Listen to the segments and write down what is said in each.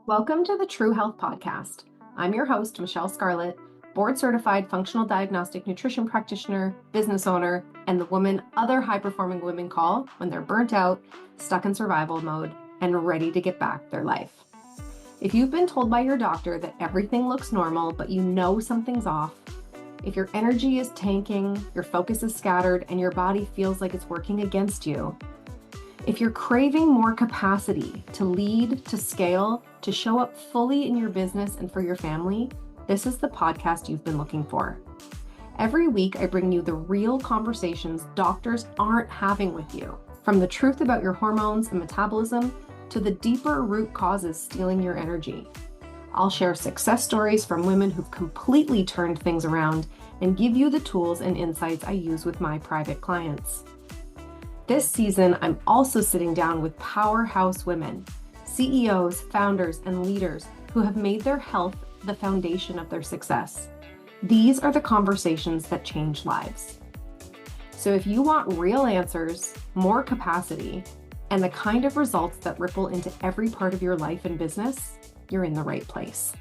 Welcome to the True Health Podcast. I'm your host, Michelle Scarlett, board-certified functional diagnostic nutrition practitioner, business owner, and the woman other high-performing women call when they're burnt out, stuck in survival mode, and ready to get back their life. If you've been told by your doctor that everything looks normal, but you know something's off, if your energy is tanking, your focus is scattered, and your body feels like it's working against you, if you're craving more capacity to lead, to scale, to show up fully in your business and for your family, this is the podcast you've been looking for. Every week, I bring you the real conversations doctors aren't having with you, from the truth about your hormones and metabolism to the deeper root causes stealing your energy. I'll share success stories from women who've completely turned things around and give you the tools and insights I use with my private clients. This season, I'm also sitting down with powerhouse women, CEOs, founders, and leaders who have made their health the foundation of their success. These are the conversations that change lives. So if you want real answers, more capacity, and the kind of results that ripple into every part of your life and business, you're in the right place.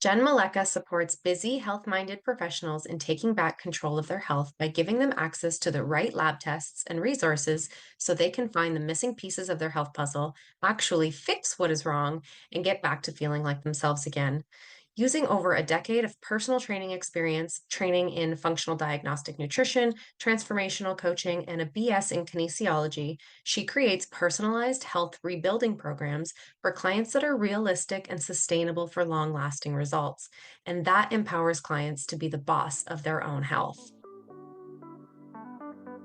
Jenn Malecha supports busy, health-minded professionals in taking back control of their health by giving them access to the right lab tests and resources so they can find the missing pieces of their health puzzle, actually fix what is wrong, and get back to feeling like themselves again. Using over a decade of personal training experience, training in functional diagnostic nutrition, transformational coaching, and a BS in kinesiology, she creates personalized health rebuilding programs for clients that are realistic and sustainable for long-lasting results. And that empowers clients to be the boss of their own health.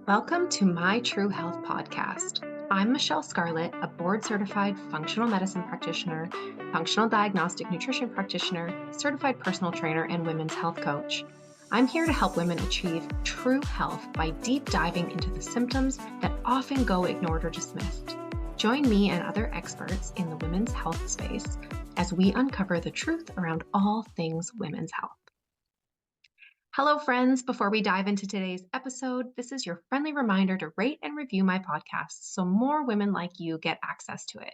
Welcome to my True Health Podcast. I'm Michelle Scarlett, a board-certified functional medicine practitioner, functional diagnostic nutrition practitioner, certified personal trainer, and women's health coach. I'm here to help women achieve true health by deep diving into the symptoms that often go ignored or dismissed. Join me and other experts in the women's health space as we uncover the truth around all things women's health. Hello, friends. Before we dive into today's episode, this is your friendly reminder to rate and review my podcast so more women like you get access to it.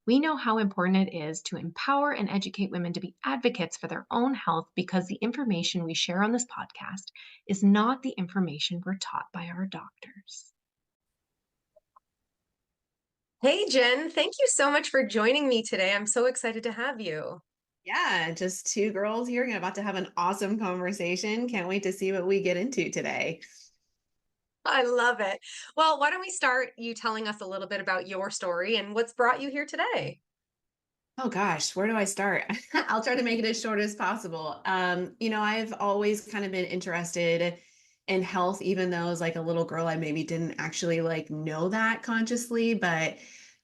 We know how important it is to empower and educate women to be advocates for their own health because the information we share on this podcast is not the information we're taught by our doctors. Hey, Jenn, thank you so much for joining me today. I'm so excited to have you. Yeah, just two girls here and about to have an awesome conversation. Can't wait to see what we get into today. I love it. Well, why don't we start you telling us a little bit about your story and what's brought you here today? Oh gosh, where do I start? I'll try to make it as short as possible. I've always kind of been interested in health, even though as like a little girl, I maybe didn't actually like know that consciously, but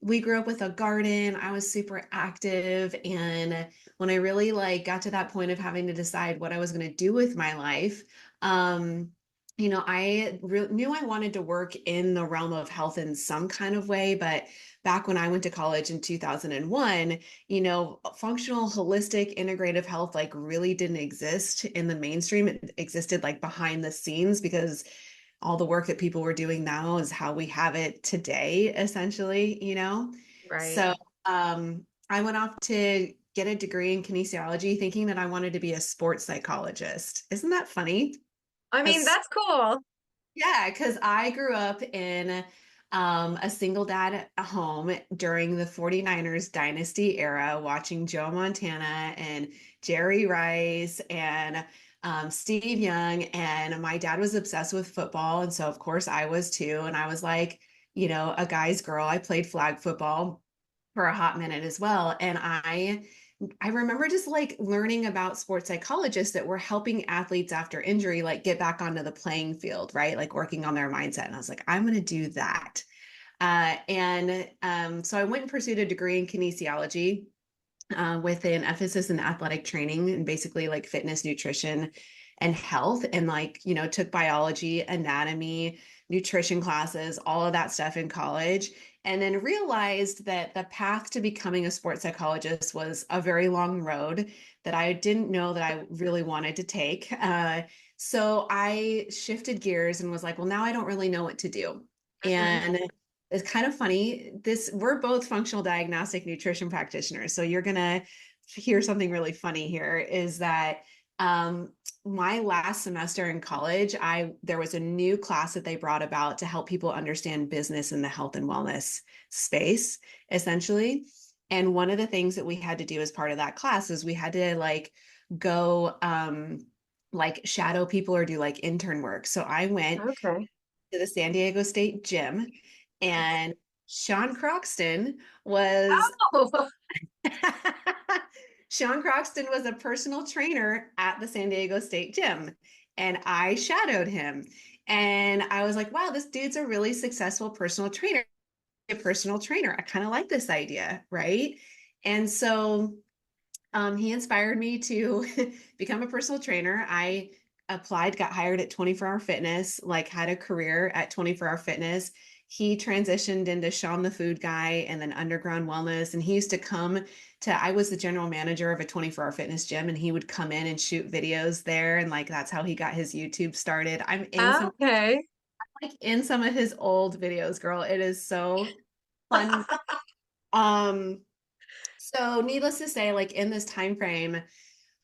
we grew up with a garden. I was super active. And when I really like got to that point of having to decide what I was going to do with my life, knew I wanted to work in the realm of health in some kind of way, but back when I went to college in 2001, functional, holistic, integrative health like really didn't exist in the mainstream. It existed like behind the scenes because all the work that people were doing now is how we have it today, essentially. Right. So I went off to get a degree in kinesiology thinking that I wanted to be a sports psychologist. Isn't that funny? I mean, that's cool. Yeah, because I grew up in a single dad home during the 49ers dynasty era, watching Joe Montana and Jerry Rice and Steve Young. And my dad was obsessed with football. And so, of course, I was too. And I was like, a guy's girl. I played flag football for a hot minute as well. And I remember just like learning about sports psychologists that were helping athletes after injury, like get back onto the playing field, right? Like working on their mindset. And I was like, I'm going to do that. So I went and pursued a degree in kinesiology with an emphasis in athletic training and basically like fitness, nutrition, and health. And like, took biology, anatomy, nutrition classes, all of that stuff in college. And then realized that the path to becoming a sports psychologist was a very long road that I didn't know that I really wanted to take. So I shifted gears and was like, well, now I don't really know what to do. Mhm. And It's kind of funny. We're both functional diagnostic nutrition practitioners. So you're gonna hear something really funny here is that um, my last semester in college, there was a new class that they brought about to help people understand business in the health and wellness space, essentially. And one of the things that we had to do as part of that class is we had to like go like shadow people or do like intern work. So I went Okay. to the San Diego State gym, and Sean Croxton was Oh, Sean Croxton was a personal trainer at the San Diego State gym, and I shadowed him. And I was like, wow, this dude's a really successful personal trainer. A personal trainer. I kind of like this idea, right? And so he inspired me to become a personal trainer. I applied, got hired at 24-Hour Fitness, like had a career at 24-Hour Fitness. He transitioned into Sean the Food Guy and then Underground Wellness. And he used to come to, I was the general manager of a 24-Hour Fitness gym, and he would come in and shoot videos there. And like that's how he got his YouTube started. okay. Like in some of his old videos, girl. It is so fun. Um, so needless to say, like in this time frame,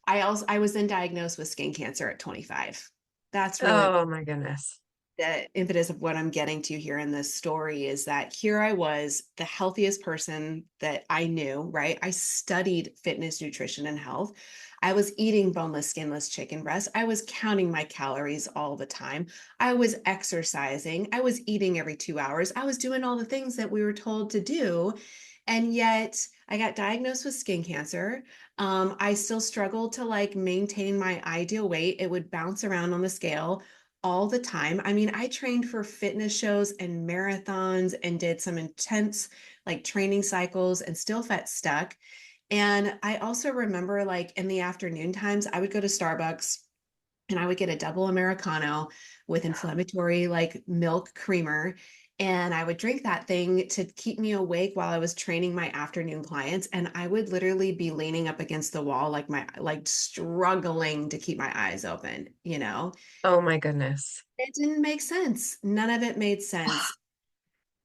I was then diagnosed with skin cancer at 25. That's really Oh my goodness. the impetus of what I'm getting to here in this story is that here I was, the healthiest person that I knew, right? I studied fitness, nutrition, and health. I was eating boneless, skinless chicken breast. I was counting my calories all the time. I was exercising. I was eating every 2 hours. I was doing all the things that we were told to do. And yet I got diagnosed with skin cancer. I still struggled to like maintain my ideal weight. It would bounce around on the scale all the time. I mean, I trained for fitness shows and marathons and did some intense like training cycles and still felt stuck. And I also remember like in the afternoon times, I would go to Starbucks and I would get a double Americano with inflammatory like milk creamer. And I would drink that thing to keep me awake while I was training my afternoon clients. And I would literally be leaning up against the wall, like struggling to keep my eyes open, you know? Oh my goodness. It didn't make sense. None of it made sense.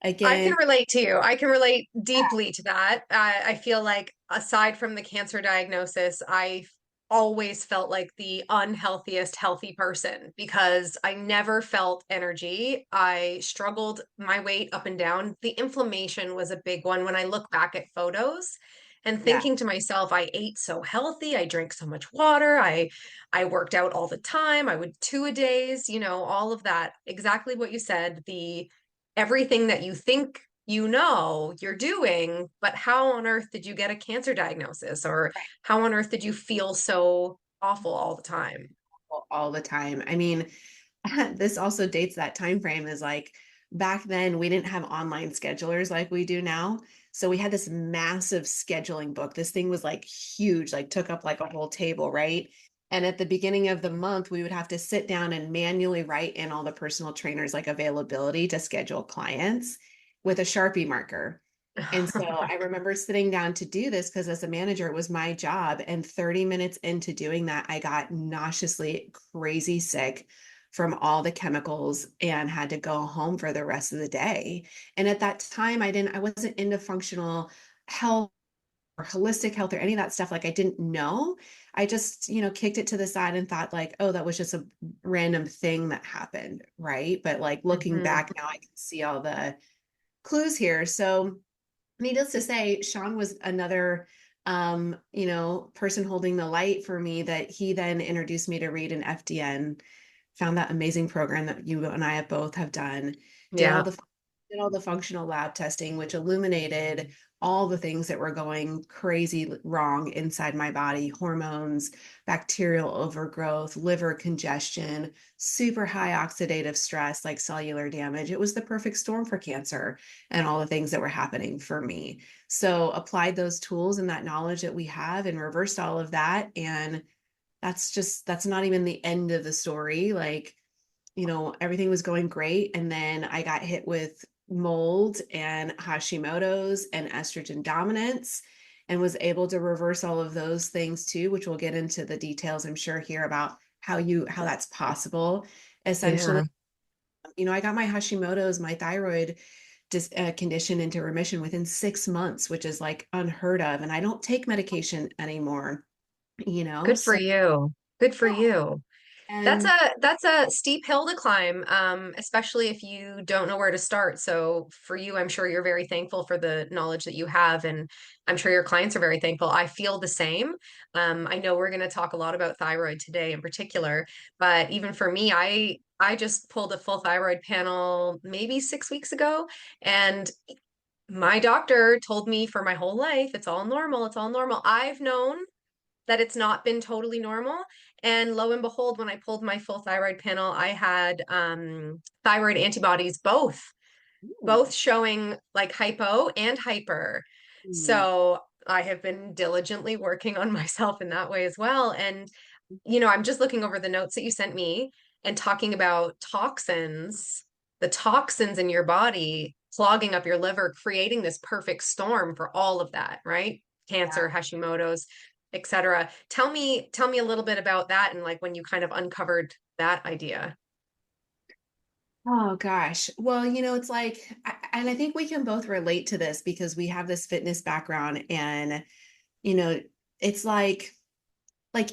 I can Again, relate to you. I can relate deeply to that. I feel like aside from the cancer diagnosis, I always felt like the unhealthiest healthy person because I never felt energy. I struggled my weight up and down. The inflammation was a big one when I look back at photos and yeah, thinking to myself, I ate so healthy, I drank so much water, I worked out all the time, I would two a days, all of that. Exactly what you said, the everything that you think you're doing, but how on earth did you get a cancer diagnosis? Or how on earth did you feel so awful all the time? all the time. I mean, this also dates that time frame is like back then we didn't have online schedulers like we do now. So we had this massive scheduling book. This thing was like huge, like took up like a whole table, right? And at the beginning of the month, we would have to sit down and manually write in all the personal trainers like availability to schedule clients with a Sharpie marker. And so I remember sitting down to do this because as a manager, it was my job. And 30 minutes into doing that, I got nauseously crazy sick from all the chemicals and had to go home for the rest of the day. And at that time, I wasn't into functional health or holistic health or any of that stuff. Like I didn't know. I just, kicked it to the side and thought like, oh, that was just a random thing that happened. Right. But like looking Mhm. back now, I can see all the clues here. So needless to say, Sean was another person holding the light for me that he then introduced me to read an FDN, found that amazing program that you and I have both have done, did all Yeah. the did all the functional lab testing, which illuminated all the things that were going crazy wrong inside my body: hormones, bacterial overgrowth, liver congestion, super high oxidative stress, like cellular damage. It was the perfect storm for cancer and all the things that were happening for me. So applied those tools and that knowledge that we have and reversed all of that. And that's not even the end of the story. Like, everything was going great. And then I got hit with mold and Hashimoto's and estrogen dominance and was able to reverse all of those things too, which we'll get into the details, I'm sure, here about how that's possible. Essentially, Yeah. I got my Hashimoto's, my thyroid condition into remission within 6 months, which is like unheard of. And I don't take medication anymore, Good for so you. Good for yeah. you. That's And a steep hill to climb, especially if you don't know where to start. So for you, I'm sure you're very thankful for the knowledge that you have, and I'm sure your clients are very thankful. I feel the same. I know we're going to talk a lot about thyroid today in particular, but even for me, I just pulled a full thyroid panel maybe 6 weeks ago, and my doctor told me for my whole life, it's all normal, it's all normal. I've known that it's not been totally normal. And lo and behold, when I pulled my full thyroid panel, I had thyroid antibodies, both ooh, showing like hypo and hyper. mm, So I have been diligently working on myself in that way as well. And, I'm just looking over the notes that you sent me and talking about toxins, the toxins in your body clogging up your liver, creating this perfect storm for all of that, right? yeah. Cancer, Hashimoto's, etc. Tell me a little bit about that and like when you kind of uncovered that idea. Oh gosh. Well, it's like, and I think we can both relate to this because we have this fitness background, and you know, it's like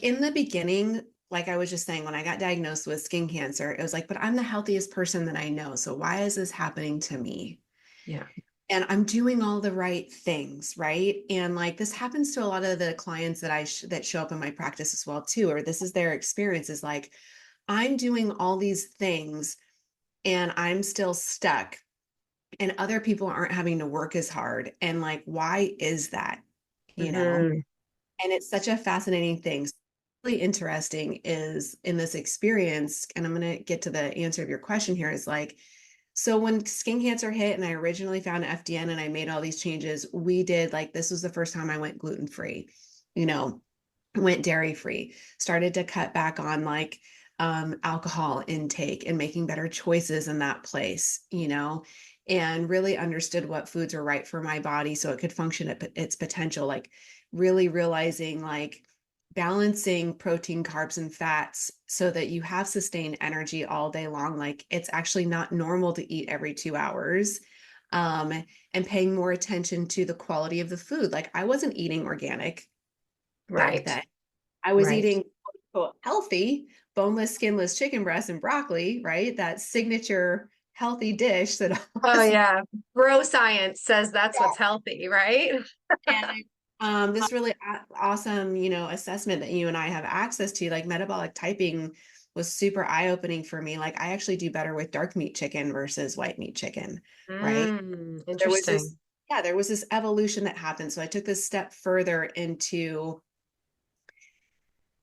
in the beginning, like I was just saying, when I got diagnosed with skin cancer, it was like, but I'm the healthiest person that I know. So why is this happening to me? Yeah. And I'm doing all the right things, right? And like this happens to a lot of the clients that show up in my practice as well too, or this is their experience, is like I'm doing all these things and I'm still stuck, and other people aren't having to work as hard. And like, why is that? You know? Hmm. And it's such a fascinating thing. Really interesting is in this experience, and I'm going to get to the answer of your question here, is like, so when skin cancer hit and I originally found FDN and I made all these changes, we did like, this was the first time I went gluten free, you know, went dairy free, started to cut back on like alcohol intake and making better choices in that place, and really understood what foods are right for my body so it could function at its potential. Like really realizing like balancing protein, carbs, and fats so that you have sustained energy all day long. Like it's actually not normal to eat every 2 hours. Um, and paying more attention to the quality of the food. Like I wasn't eating organic back Right. then. I was Right. eating quote, healthy, boneless, skinless chicken breast and broccoli, right? That signature healthy dish that Oh was, yeah. Bro science says that's what's healthy, right? and this really awesome, assessment that you and I have access to, like metabolic typing was super eye-opening for me. Like I actually do better with dark meat chicken versus white meat chicken, right? There was this, Interesting. yeah, there was this evolution that happened. So I took this step further into,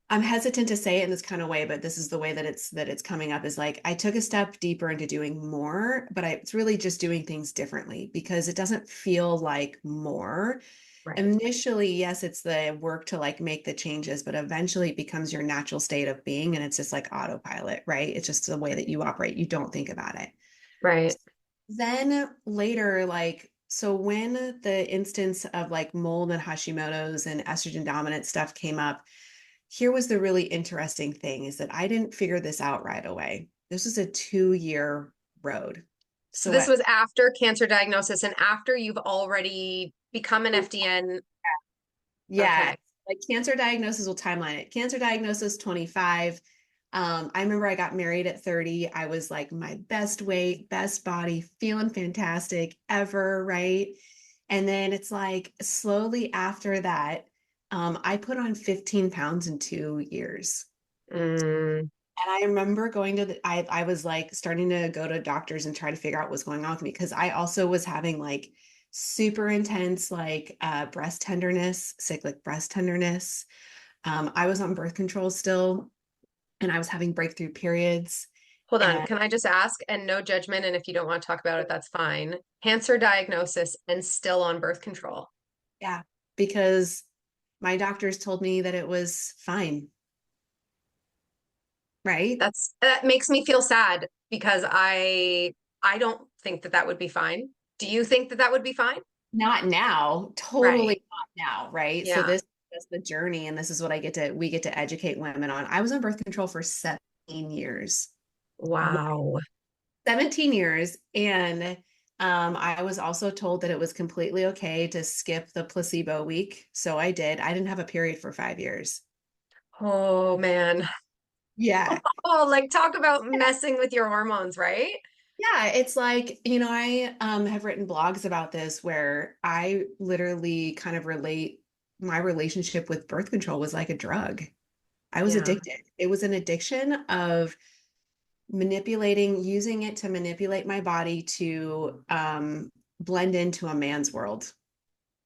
I'm hesitant to say it in this kind of way, but this is the way that it's coming up, is like I took a step deeper into doing more, but it's really just doing things differently because it doesn't feel like more. Right. Initially, yes, it's the work to like make the changes, but eventually it becomes your natural state of being, and it's just like autopilot, right? It's just the way that you operate. You don't think about it. Right. Then later, like, so when the instance of like mold and Hashimoto's and estrogen dominant stuff came up, here was the really interesting thing, is that I didn't figure this out right away. This was a 2-year road. So So this at was after cancer diagnosis and after you've already become an FDN. yeah, Okay. like cancer diagnosis will timeline it. Cancer diagnosis 25. I remember I got married at 30. I was like my best weight, best body, feeling fantastic ever, right? And then it's like slowly after that, I put on 15 pounds in 2 years. Mm, And I remember going to I was like starting to go to doctors and try to figure out what's going on with me, because I also was having like super intense like breast tenderness, cyclic breast tenderness. I was on birth control still, and I was having breakthrough periods. hold on. And Can I just ask? And no judgment. And if you don't want to talk about it, that's fine. Cancer diagnosis and still on birth control. yeah, because my doctors told me that it was fine, right? That makes me feel sad because I don't think that that would be fine. Do you think that that would be fine? Not now, Right. totally not now, right? So Yeah. this is the journey, and this is what we get to educate women on. I was on birth control for 17 years. Wow. Wow. 17 years. And I was also told that it was completely okay to skip the placebo week. So I did. I didn't have a period for 5 years. Oh man. Yeah. Oh, like talk about messing with your hormones, right? Yeah, it's like, I have written blogs about this where I literally kind of relate my relationship with birth control was like a drug. I was Yeah. addicted. It was an addiction of using it to manipulate my body to blend into a man's world.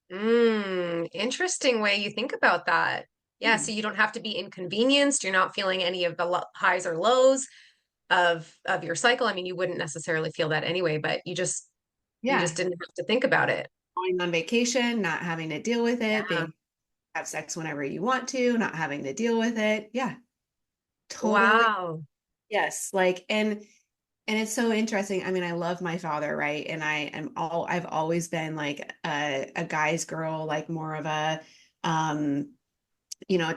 Interesting way you think about that. Yeah, Hmm. so you don't have to be inconvenienced. You're not feeling any of the highs or lows of your cycle. I mean, you wouldn't necessarily feel that anyway, but you Yeah. just didn't have to think about it. Going on vacation, not having to deal with it, Yeah. being have sex whenever you want to, not having to deal with it. Yeah, totally. Wow. Yes. Like, and it's so interesting. I mean, I love my father, right? And I've always been like a guy's girl, like more of a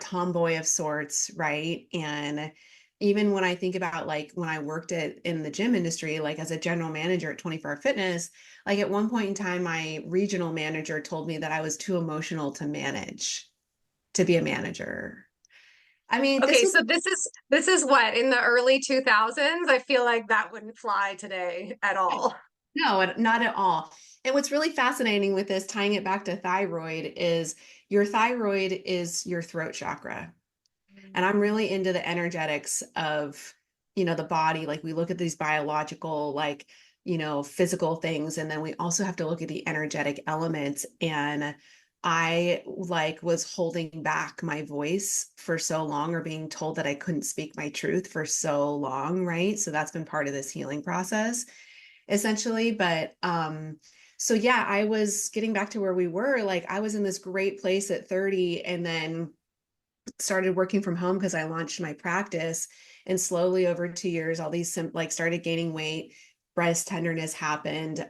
tomboy of sorts, right? And even when I think about like when I worked in the gym industry, like as a general manager at 24 Hour Fitness, like at one point in time, my regional manager told me that I was too emotional to manage, to be a manager. I mean, this Okay, was so this is what in the early 2000s. I feel like that wouldn't fly today at all. no, not at all. And what's really fascinating with this, tying it back to thyroid, is your thyroid is your throat chakra. And I'm really into the energetics of, the body. Like we look at these biological, like, physical things. And then we also have to look at the energetic elements. And I like was holding back my voice for so long or being told that I couldn't speak my truth for so long, right? So that's been part of this healing process essentially. But so yeah, I was getting back to where we were, like I was in this great place at 30 and then started working from home because I launched my practice, and slowly over 2 years all these like started gaining weight, breast tenderness happened,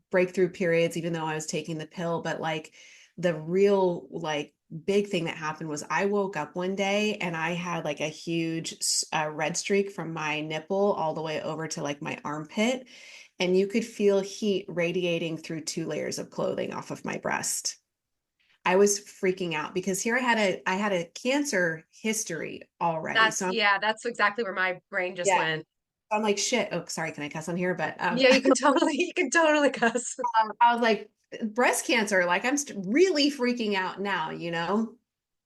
breakthrough periods even though I was taking the pill. But like the real like big thing that happened was I woke up one day and I had like a huge red streak from my nipple all the way over to like my armpit, and you could feel heat radiating through 2 layers of clothing off of my breast. I was freaking out because here I had a cancer history already. That's So I'm, yeah, that's exactly where my brain just yeah, went. I'm like, shit. Oh, sorry, can I cuss on here? But Yeah, you can totally cuss. I was like, breast cancer, like I'm really freaking out now.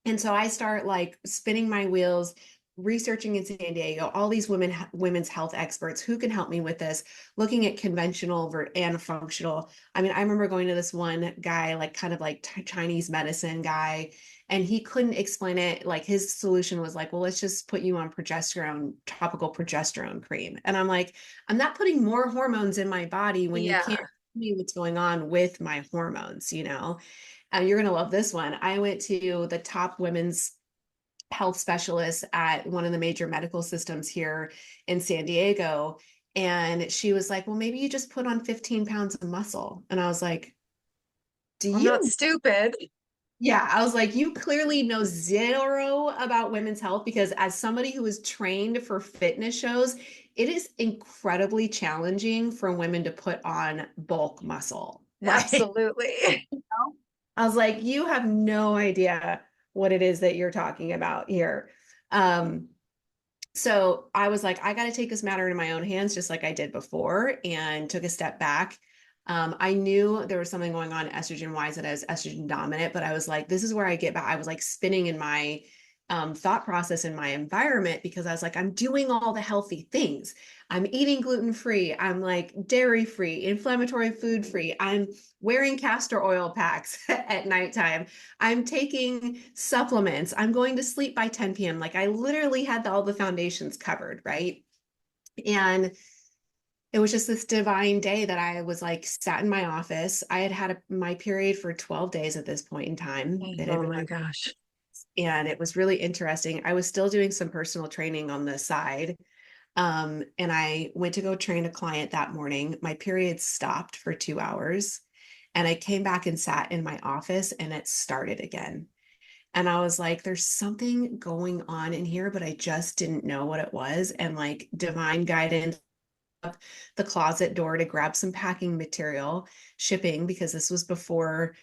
And so I start like spinning my wheels, researching in San Diego, all these women's health experts who can help me with this, looking at conventional and functional. I mean, I remember going to this one guy, like kind of like Chinese medicine guy, and he couldn't explain it. Like his solution was like, well, let's just put you on topical progesterone cream. And I'm like, I'm not putting more hormones in my body when you can't Yeah. tell me what's going on with my hormones. You're going to love this one. I went to the top women's health specialist at one of the major medical systems here in San Diego. And she was like, well, maybe you just put on 15 pounds of muscle. And I was like, do I'm not you? stupid. Yeah, I was like, you clearly know zero about women's health, because as somebody who is trained for fitness shows, it is incredibly challenging for women to put on bulk muscle. Like, Absolutely. I was like, you have no idea what it is that you're talking about here. Um, so I was like, I got to take this matter into my own hands, just like I did before, and took a step back. I knew there was something going on estrogen wise, that I was estrogen dominant, but I was like, this is where I get back. I was like spinning in my thought process in my environment, because I was like, I'm doing all the healthy things. I'm eating gluten free. I'm like dairy free, inflammatory food free. I'm wearing castor oil packs at nighttime. I'm taking supplements. I'm going to sleep by 10 p.m. Like I literally had all the foundations covered, right? And it was just this divine day that I was like sat in my office. I had had my period for 12 days at this point in time. It had Oh been my gosh. and it was really interesting. I was still doing some personal training on the side. And I went to go train a client that morning. My period stopped for 2 hours. And I came back and sat in my office and it started again. And I was like, there's something going on in here, but I just didn't know what it was. And like divine guidance the closet door to grab some packing material, shipping, because this was before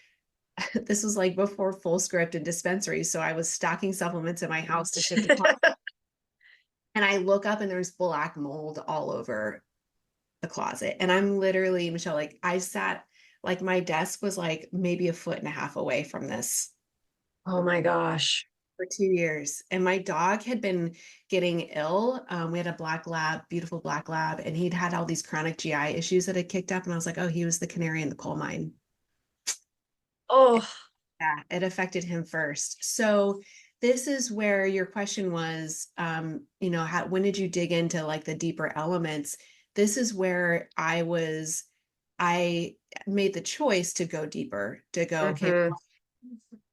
this was like before full script and dispensary. So I was stocking supplements in my house to ship to clients. And I look up and there's black mold all over the closet. And I'm literally, Michelle, like I sat, like my desk was like maybe a foot and a half away from this Oh my gosh. for 2 years. And my dog had been getting ill. We had a black lab, beautiful black lab, and he'd had all these chronic GI issues that had kicked up. And I was like, oh, he was the canary in the coal mine. Oh, Yeah, it affected him first. So this is where your question was, when did you dig into like the deeper elements? This is where I made the choice to go deeper, to go, okay, mhm.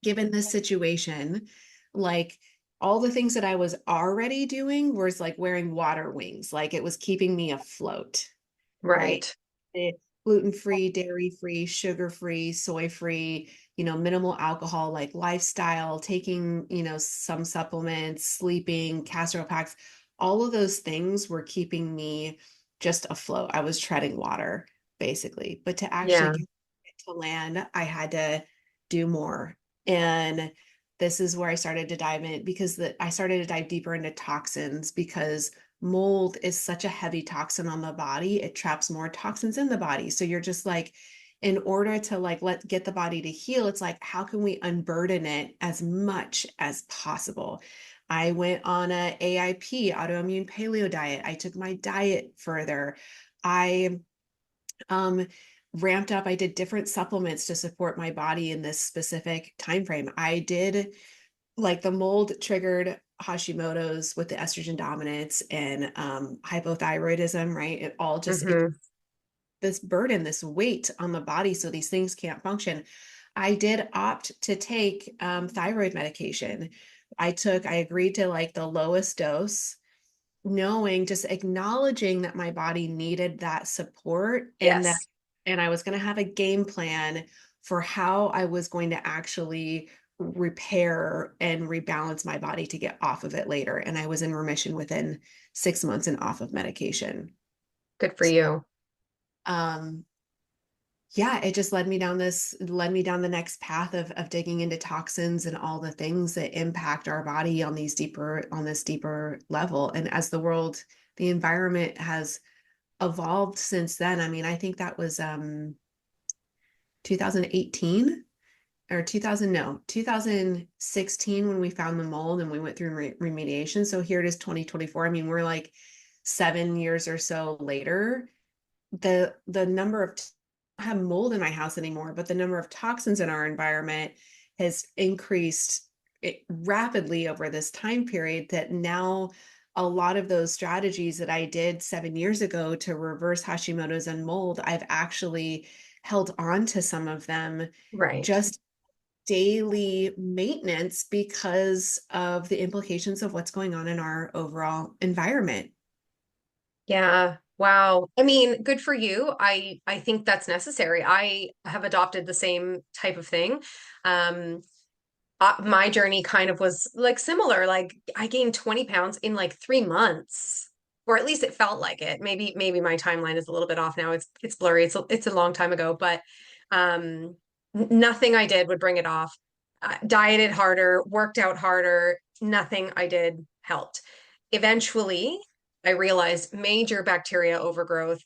given this situation, like all the things that I was already doing was like wearing water wings, like it was keeping me afloat, right? Right. Gluten-free, dairy-free, sugar-free, soy-free, minimal alcohol, like lifestyle, taking, some supplements, sleeping, castor packs, all of those things were keeping me just afloat. I was treading water, basically. But to actually Yeah. get to land, I had to do more. And this is where I started to dive in because I started to dive deeper into toxins because mold is such a heavy toxin on the body. It traps more toxins in the body. So you're just like, in order to like get the body to heal, it's like, how can we unburden it as much as possible? I went on a AIP, autoimmune paleo diet. I took my diet further. I ramped up. I did different supplements to support my body in this specific time frame. I did like the mold triggered Hashimoto's with the estrogen dominance and hypothyroidism, right? It all just Mhm. this burden, this weight on the body, so these things can't function. I did opt to take thyroid medication. I agreed to like the lowest dose, knowing, just acknowledging that my body needed that support Yes. and I was going to have a game plan for how I was going to actually repair and rebalance my body to get off of it later. And I was in remission within 6 months and off of medication. Good for you. Um, yeah, it just led me down the next path of digging into toxins and all the things that impact our body on this deeper level. And as the environment has evolved since then. I mean, I think that was 2018 or 2016 when we found the mold and we went through remediation. So here it is 2024. I mean, we're like 7 years or so later. The number of I don't have mold in my house anymore, but the number of toxins in our environment has increased rapidly over this time period that now a lot of those strategies that I did 7 years ago to reverse Hashimoto's and mold, I've actually held on to some of them Right. just daily maintenance because of the implications of what's going on in our overall environment. Yeah. Wow. I mean, good for you. I think that's necessary. I have adopted the same type of thing. Um, my journey kind of was like similar. Like I gained 20 pounds in like 3 months, or at least it felt like it. Maybe my timeline is a little bit off now. It's blurry. It's a long time ago, but nothing I did would bring it off. Dieted harder, worked out harder. Nothing I did helped. Eventually, I realized major bacteria overgrowth,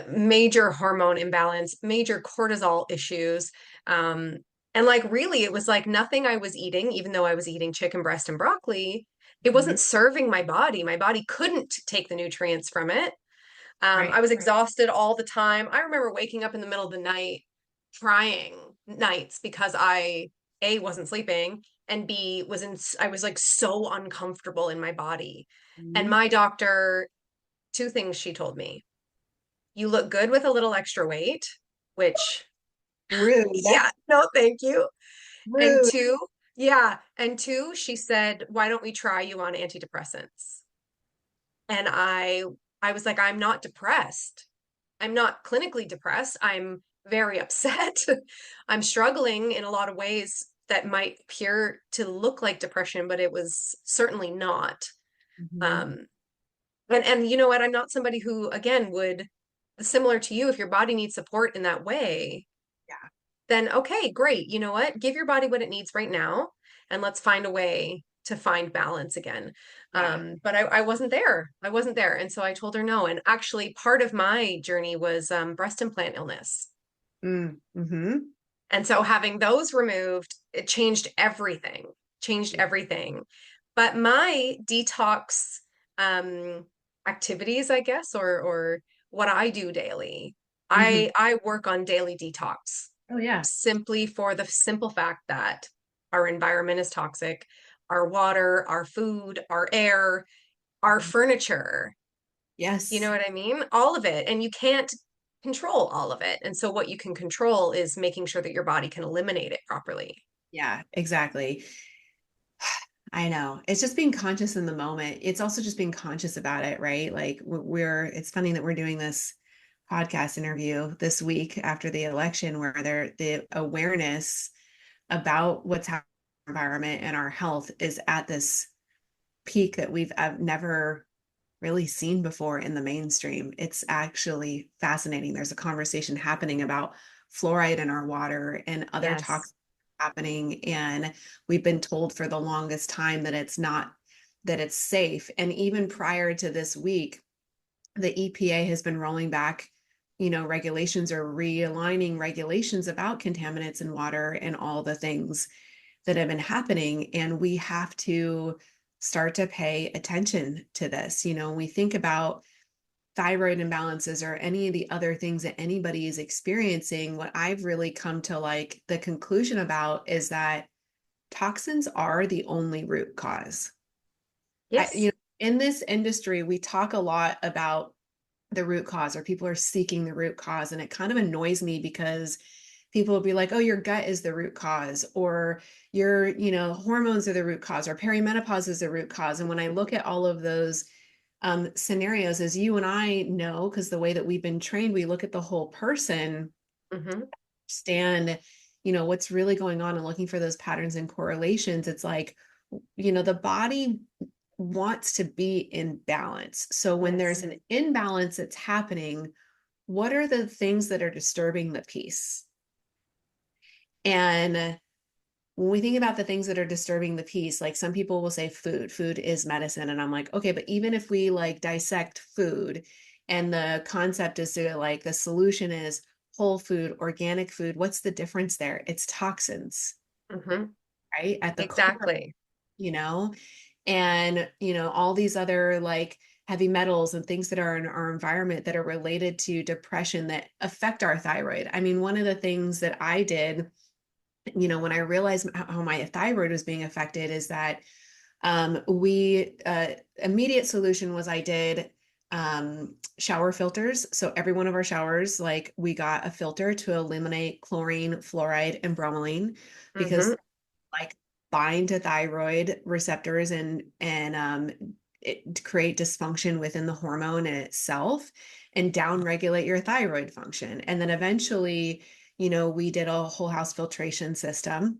major hormone imbalance, major cortisol issues. Um, and like really, it was like nothing I was eating, even though I was eating chicken breast and broccoli, it Mhm. wasn't serving my body. My body couldn't take the nutrients from it. Right. I was exhausted all the time. I remember waking up in the middle of the night, crying nights because A, wasn't sleeping, and B, I was like so uncomfortable in my body. And Mhm. my doctor, two things she told me. You look good with a little extra weight, which, Rude. yeah, no, thank you. And Rude. two, yeah. And two, she said, why don't we try you on antidepressants? And I was like, I'm not depressed. I'm not clinically depressed. I'm very upset. I'm struggling in a lot of ways that might appear to look like depression, but it was certainly not. Mhm. Um, And you know what? I'm not somebody who, again, would, similar to you, if your body needs support in that way, Yeah. then okay, great. You know what? Give your body what it needs right now, and let's find a way to find balance again. Yeah. But I wasn't there. I wasn't there. And so I told her no. And actually, part of my journey was breast implant illness. Mm-hmm. And so having those removed, it changed everything, changed everything. But my detox um, activities, I guess, or what I do daily, Mm-hmm. I work on daily detox Oh yeah. simply for the simple fact that our environment is toxic, our water, our food, our air, our furniture. You know Yes. what I mean? All of it. And you can't control all of it. And so what you can control is making sure that your body can eliminate it properly. Yeah, exactly. I know. It's just being conscious in the moment. It's also just being conscious about it, right? Like it's funny that we're doing this podcast interview this week after the election where the awareness about what's happening in our environment and our health is at this peak that we've never really seen before in the mainstream. It's actually fascinating. There's a conversation happening about fluoride in our water and other Yes. toxins happening. And we've been told for the longest time that it's not, that it's safe. And even prior to this week, the EPA has been rolling back, regulations or realigning regulations about contaminants in water and all the things that have been happening. And we have to start to pay attention to this. When we think about thyroid imbalances or any of the other things that anybody is experiencing, what I've really come to like the conclusion about is that toxins are the only root cause. Yes. In this industry, we talk a lot about the root cause, or people are seeking the root cause. And it kind of annoys me because people will be like, oh, your gut is the root cause, or your, hormones are the root cause, or perimenopause is the root cause. And when I look at all of those scenarios, as you and I know, because the way that we've been trained, we look at the whole person, Mm-hmm. understand, what's really going on and looking for those patterns and correlations. It's like, the body wants to be in balance. So when Yes. there's an imbalance that's happening, what are the things that are disturbing the peace? And when we think about the things that are disturbing the peace, like some people will say food is medicine. And I'm like, okay, but even if we like dissect food and the concept is to like, the solution is whole food, organic food, what's the difference there? It's toxins, Mm-hmm. right? At the core, Exactly. you know, and, all these other like heavy metals and things that are in our environment that are related to depression that affect our thyroid. I mean, one of the things that I did, when I realized how my thyroid was being affected is that immediate solution was I did shower filters. So every one of our showers, like we got a filter to eliminate chlorine, fluoride, and bromelain Mm-hmm. because like bind to thyroid receptors and it create dysfunction within the hormone in itself and downregulate your thyroid function. And then eventually, we did a whole house filtration system.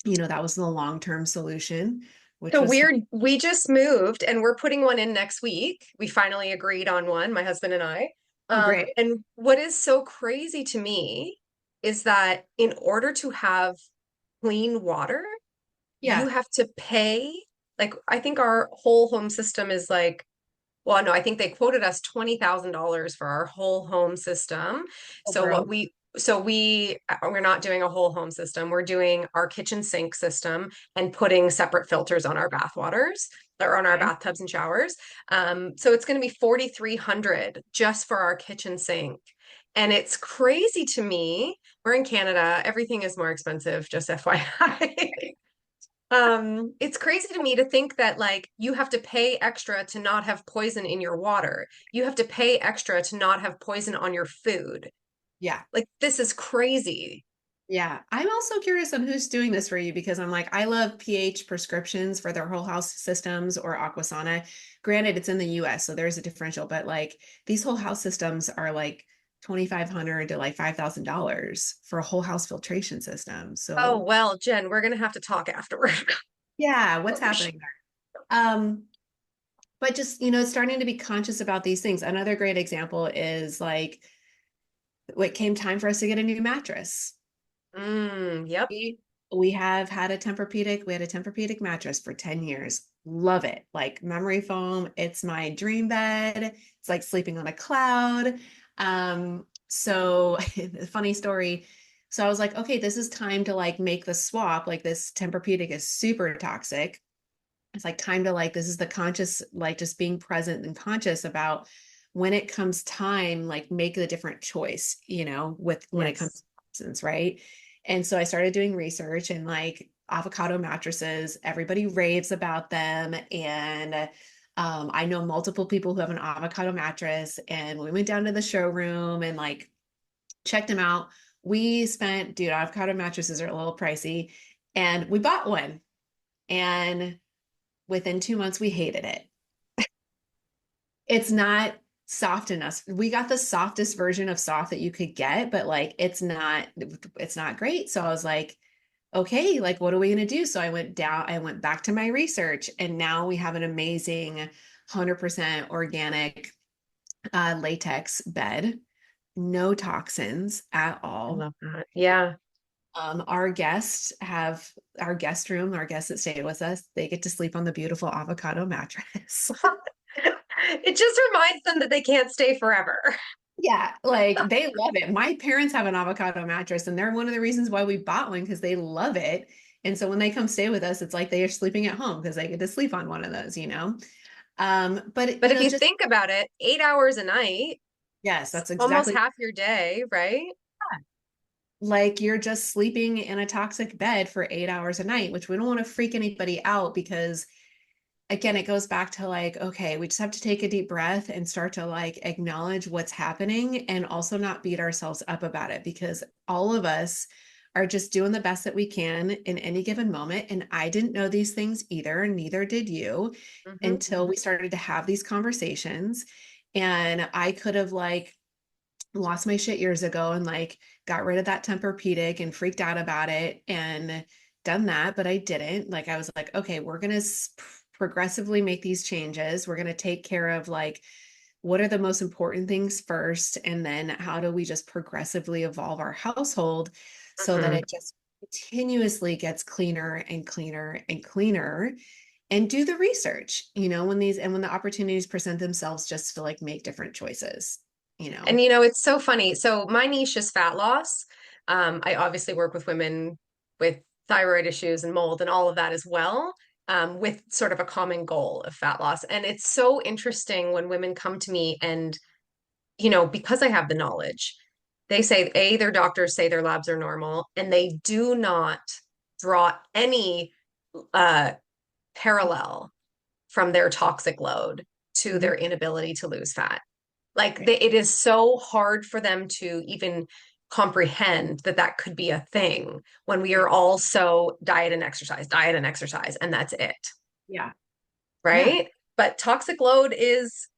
That was the long-term solution, which So was we just moved and we're putting one in next week. We finally agreed on one, my husband and I. oh great. And what is so crazy to me is that in order to have clean water, you Yeah. have to pay. Like, I think our whole home system is like, well, no, I think they quoted us $20,000 for our whole home system. Oh, So what bro. we we're not doing a whole home system. We're doing our kitchen sink system and putting separate filters on our bath waters or on our Okay. bathtubs and showers. So it's going to be 4,300 just for our kitchen sink. And it's crazy to me. We're in Canada. Everything is more expensive, just FYI. It's crazy to me to think that like you have to pay extra to not have poison in your water. You have to pay extra to not have poison on your food. Yeah. Like this is crazy. Yeah. I'm also curious on who's doing this for you because I'm like, I love pH prescriptions for their whole house systems or Aquasana. Granted, it's in the US, so there's a differential, but like these whole house systems are like 2,500 to like $5,000 for a whole house filtration system. Oh, So well, Jen, we're gonna have to talk afterward. yeah, what's For sure. happening there? but just, you know, starting to be conscious about these things. Another great example is like, it came time for us to get a new mattress. Yep. We have had a Tempur-Pedic. We had a Tempur-Pedic mattress for 10 years. Love it. Like memory foam. It's my dream bed. It's like sleeping on a cloud. So funny story. So I was like, okay, this is time to like make the swap. Like this Tempur-Pedic is super toxic. It's like time to like, this is the conscious, like just being present and conscious about when it comes time, like make the different choice, you know, with when it comes Yes. to toxins, right? And so I started doing research and like avocado mattresses, everybody raves about them. And I know multiple people who have an avocado mattress, and we went down to the showroom and like checked them out. We spent, dude, avocado mattresses are a little pricey, and we bought one. And within 2 months, we hated it. It's not soft enough. We got the softest version of soft that you could get, but like it's not great. So I was like, okay, like what are we going to do? So I went back to my research, and now we have an amazing 100% organic latex bed, no toxins at I all. love that. Yeah. Our guests our guests that stay with us, they get to sleep on the beautiful avocado mattress. It just reminds them that they can't stay forever. Yeah, like they love it. My parents have an avocado mattress, and they're one of the reasons why we bought one, because they love it. And so when they come stay with us, it's like they are sleeping at home because they get to sleep on one of those, you know. But But you if know, you just think about it, 8 hours a night, yes, it's that's almost exactly half your day, right? like you're just sleeping in a toxic bed for 8 hours a night, which we don't want to freak anybody out, because again, it goes back to like, okay, we just have to take a deep breath and start to like acknowledge what's happening, and also not beat ourselves up about it, because all of us are just doing the best that we can in any given moment. And I didn't know these things either, and neither did you, Hmm. until we started to have these conversations. And I could have like lost my shit years ago and like got rid of that Tempur-Pedic and freaked out about it and done that, but I didn't. Like I was like, okay, we're going to progressively make these changes. We're going to take care of like what are the most important things first, and then how do we just progressively evolve our household so that Hmm. it just continuously gets cleaner and cleaner and cleaner. And do the research, you know, when the opportunities present themselves, just to like make different choices, you know. And it's so funny. So my niche is fat loss. I obviously work with women with thyroid issues and mold and all of that as well, with sort of a common goal of fat loss. And it's so interesting when women come to me and, because I have the knowledge, they say, A, their doctors say their labs are normal, and they do not draw any uh, parallel from their toxic load to Mhm. their inability to lose fat. Like it is so hard for them to even comprehend that that could be a thing when we are all so diet and exercise, and that's it, Yeah. Yeah. right? But toxic load is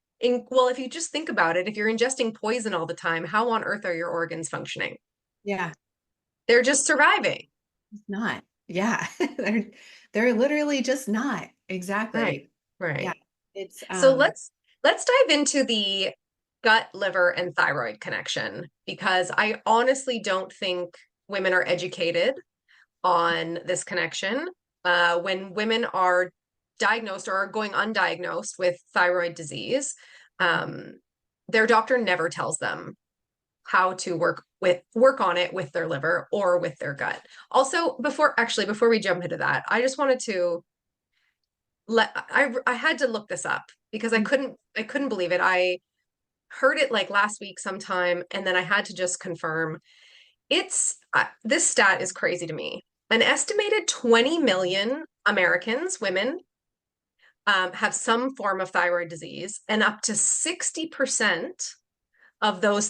well, if you just think about it, if you're ingesting poison all the time, how on earth are your organs functioning? Yeah. They're just surviving. It's not. Yeah. They're literally just not. Right, Exactly. Yeah. right. It's So let's dive into the gut, liver, and thyroid connection, because I honestly don't think women are educated on this connection. When women are diagnosed or are going undiagnosed with thyroid disease, um, their doctor never tells them how to work on it with their liver or with their gut. Also, before we jump into that, I just wanted to I had to look this up because I couldn't believe it. I heard it like last week sometime, and then I had to just confirm. It's this stat is crazy to me. An estimated 20 million Americans, women, have some form of thyroid disease, and up to 60% of those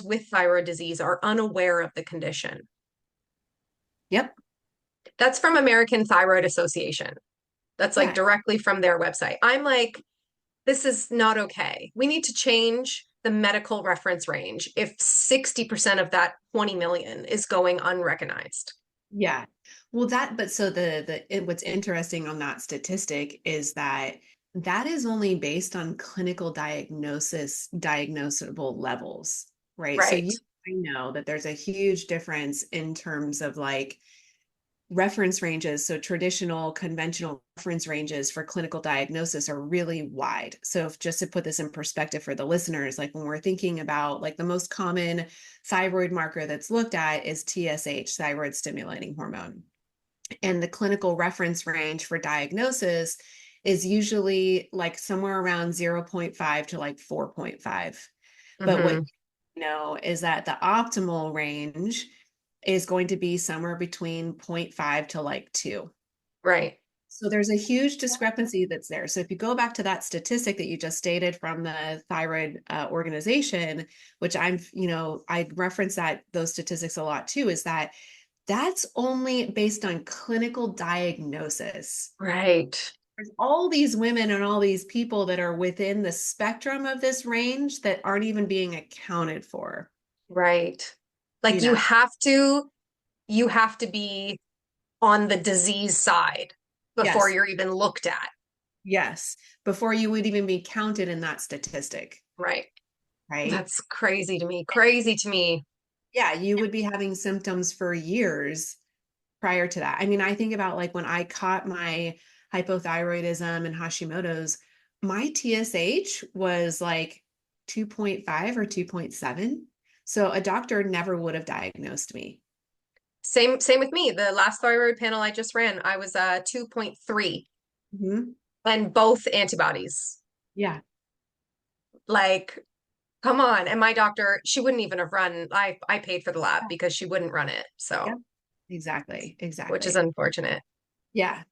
with thyroid disease are unaware of the condition. yep. That's from American Thyroid Association. That's like Yeah. directly from their website. I'm like, this is not okay. We need to change the medical reference range if 60% of that 20 million is going unrecognized. Yeah. Well, what's interesting on that statistic is that that is only based on clinical diagnosable levels, right? So Right. you I know that there's a huge difference in terms of like reference ranges. So traditional conventional reference ranges for clinical diagnosis are really wide. So just to put this in perspective for the listeners, like when we're thinking about like the most common thyroid marker that's looked at is TSH, thyroid stimulating hormone. And the clinical reference range for diagnosis is usually like somewhere around 0.5 to like 4.5. But what Hmm. you know is that the optimal range is going to be somewhere between 0.5 to like 2. Right. So there's a huge discrepancy that's there. So if you go back to that statistic that you just stated from the thyroid organization, which I reference those statistics a lot too, is that that's only based on clinical diagnosis. Right. There's all these women and all these people that are within the spectrum of this range that aren't even being accounted for. Right. You Like know, you have to be on the disease side before yes, you're even looked at. yes, before you would even be counted in that statistic, Right. right? That's crazy to me. Crazy to me. Yeah, you would be having symptoms for years prior to that. I mean, I think about like when I caught my hypothyroidism and Hashimoto's, my TSH was like 2.5 or 2.7. So a doctor never would have diagnosed me. Same with me. The last thyroid panel I just ran, I was 2.3 Mhm. and both antibodies. Yeah. Like, come on. And my doctor, she wouldn't even have run. I paid for the lab Yeah. because she wouldn't run it. Yeah. So, Exactly. which is Exactly. unfortunate. Yeah.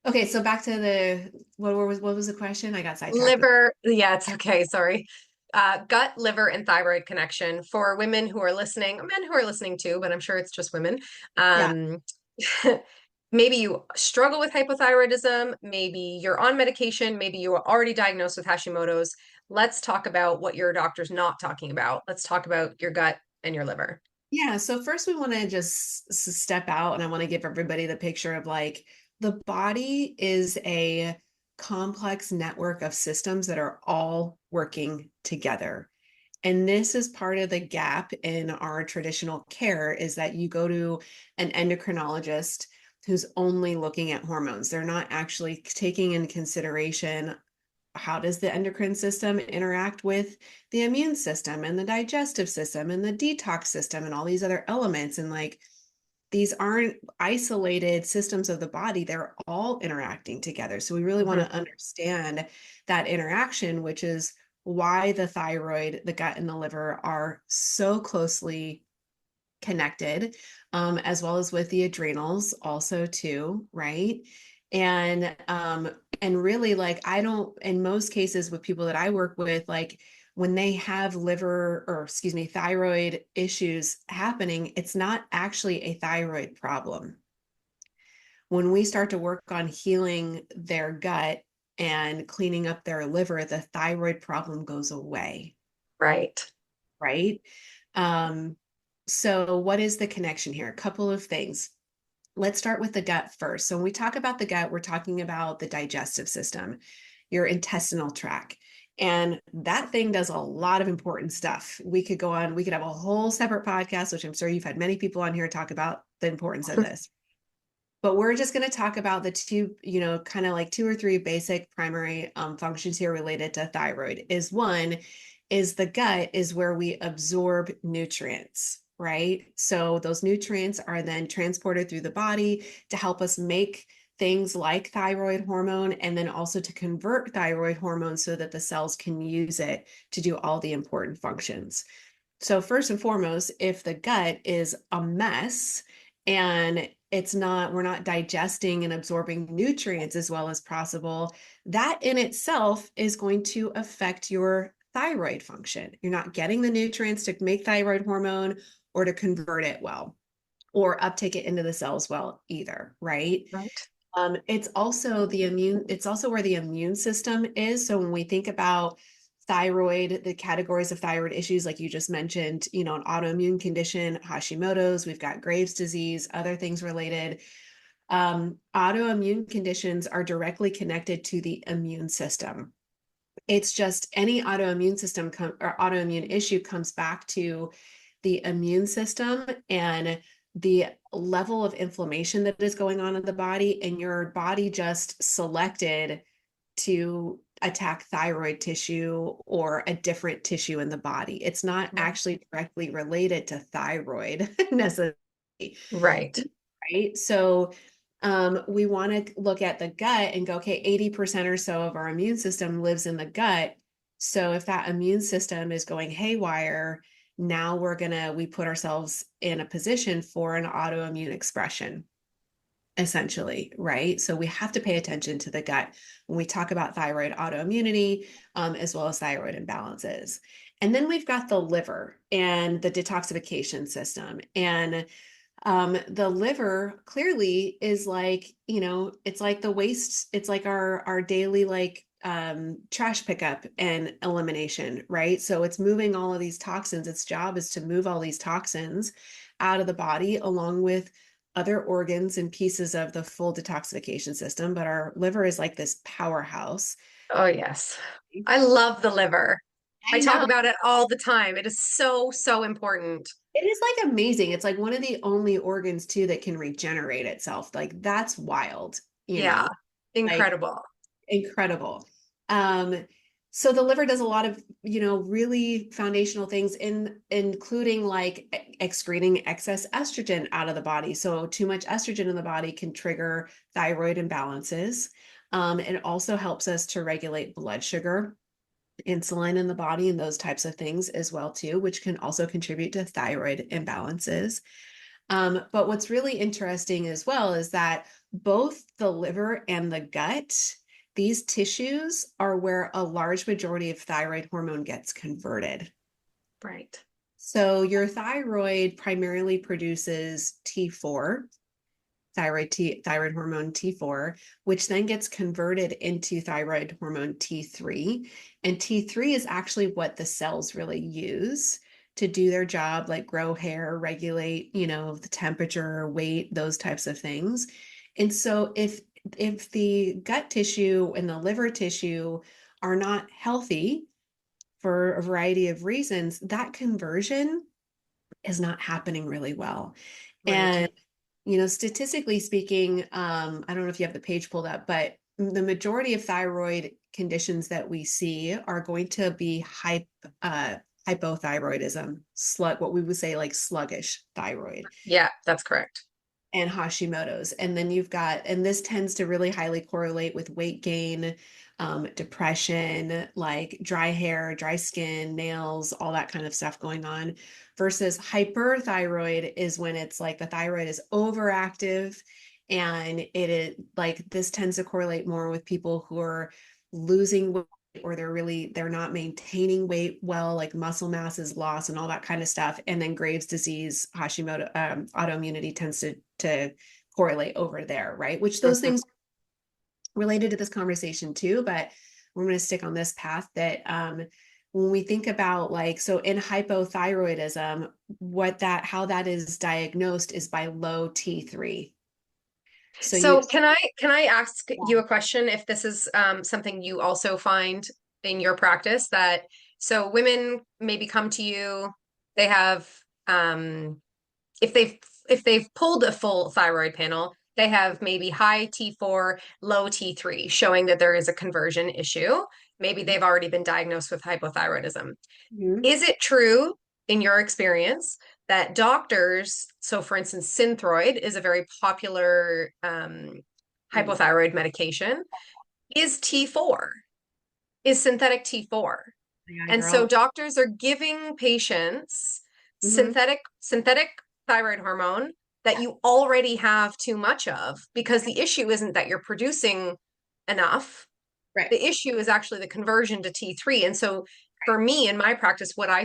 Okay, so back to the what was the question? I got sidetracked with. Liver, yeah, it's okay. Sorry. Gut, liver, and thyroid connection for women who are listening, men who are listening too, but I'm sure it's just women. Yeah. Um, maybe you struggle with hypothyroidism, maybe you're on medication, maybe you are already diagnosed with Hashimoto's. Let's talk about what your doctor's not talking about. Let's talk about your gut and your liver. Yeah, so first we want to just step out and I want to give everybody the picture of like the body is a complex network of systems that are all working together. And this is part of the gap in our traditional care is that you go to an endocrinologist who's only looking at hormones. They're not actually taking into consideration how does the endocrine system interact with the immune system and the digestive system and the detox system and all these other elements. And like these aren't isolated systems of the body, they're all interacting together. So we really want Mhm. to understand that interaction, which is why the thyroid, the gut, and the liver are so closely connected, as well as with the adrenals also too, right? And really like I don't in most cases with people that I work with, like when they have liver or excuse me, thyroid issues happening, it's not actually a thyroid problem. When we start to work on healing their gut and cleaning up their liver, the thyroid problem goes away, Right. right? Um, so what is the connection here? A couple of things. Let's start with the gut first. So when we talk about the gut, we're talking about the digestive system, your intestinal tract. And that thing does a lot of important stuff. We could go on, we could have a whole separate podcast, which I'm sure you've had many people on here talk about the importance of this. But we're just going to talk about the two, kind of like two or three basic primary functions here related to thyroid. Is one is the gut is where we absorb nutrients, right? So those nutrients are then transported through the body to help us make things like thyroid hormone and then also to convert thyroid hormone so that the cells can use it to do all the important functions. So first and foremost, if the gut is a mess and we're not digesting and absorbing nutrients as well as possible, that in itself is going to affect your thyroid function. You're not getting the nutrients to make thyroid hormone or to convert it well or uptake it into the cells well either, right? Right. It's also where the immune system is. So when we think about thyroid, the categories of thyroid issues, like you just mentioned, an autoimmune condition, Hashimoto's, we've got Graves' disease, other things related. autoimmune conditions are directly connected to the immune system. It's just any autoimmune system or autoimmune issue comes back to the immune system and the level of inflammation that is going on in the body, and your body just selected to attack thyroid tissue or a different tissue in the body. It's not actually directly related to thyroid necessarily. Right. Right. So we want to look at the gut and go, okay, 80% or so of our immune system lives in the gut. So if that immune system is going haywire, now we put ourselves in a position for an autoimmune expression, essentially, right? So we have to pay attention to the gut when we talk about thyroid autoimmunity, as well as thyroid imbalances. And then we've got the liver and the detoxification system. And the liver clearly is like, it's like the waste, it's like our daily trash pickup and elimination, right? So it's moving all of these toxins. Its job is to move all these toxins out of the body along with other organs and pieces of the full detoxification system. But our liver is like this powerhouse. Oh, yes. I love the liver. I talk know. about it all the time. It is so, so important. It is like amazing. It's like one of the only organs too that can regenerate itself. Like that's wild, Yeah. like Incredible. incredible. So the liver does a lot of, really foundational things including like excreting excess estrogen out of the body. So too much estrogen in the body can trigger thyroid imbalances. It also helps us to regulate blood sugar, insulin in the body, and those types of things as well too, which can also contribute to thyroid imbalances. But what's really interesting as well is that both the liver and the gut, these tissues are where a large majority of thyroid hormone gets converted. Right. So your thyroid primarily produces T4, thyroid hormone T4, which then gets converted into thyroid hormone T3. And T3 is actually what the cells really use to do their job, like grow hair, regulate, the temperature, weight, those types of things. And so if the gut tissue and the liver tissue are not healthy for a variety of reasons, that conversion is not happening really well. Right. And statistically speaking, I don't know if you have the page pulled up, but the majority of thyroid conditions that we see are going to be hypothyroidism, what we would say like sluggish thyroid, Yeah, that's correct. and Hashimoto's. And then and this tends to really highly correlate with weight gain, depression, like dry hair, dry skin, nails, all that kind of stuff going on. Versus hyperthyroid is when it's like the thyroid is overactive, and it is like this tends to correlate more with people who are losing weight, or they're not maintaining weight well, like muscle mass is lost and all that kind of stuff. And then Graves' disease, Hashimoto, autoimmunity tends to correlate over there, right? Which those things related to this conversation too, but we're going to stick on this path that when we think about so in hypothyroidism, how that is diagnosed is by low T3. So can I ask you a question if this is something you also find in your practice that so women maybe come to you, they have if they've pulled a full thyroid panel, they have maybe high T4, low T3, showing that there is a conversion issue. Maybe they've already been diagnosed with hypothyroidism. Mhm. Is it true in your experience that doctors, so for instance, Synthroid is a very popular hypothyroid medication, is T4, is synthetic T4. Yeah, And so girl. doctors are giving patients Mhm. synthetic thyroid hormone that you already have too much of, because the issue isn't that you're producing enough. Right. The issue is actually the conversion to T3. And so for me in my practice, what I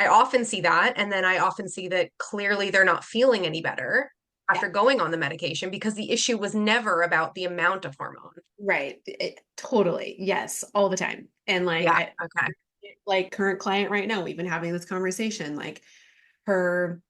often see that. And then I often see that clearly they're not feeling any better after going on the medication because the issue was never about the amount of hormone. Right. Totally. Yes. All the time. And Yeah. Okay. like current client right now, we've been having this conversation, like her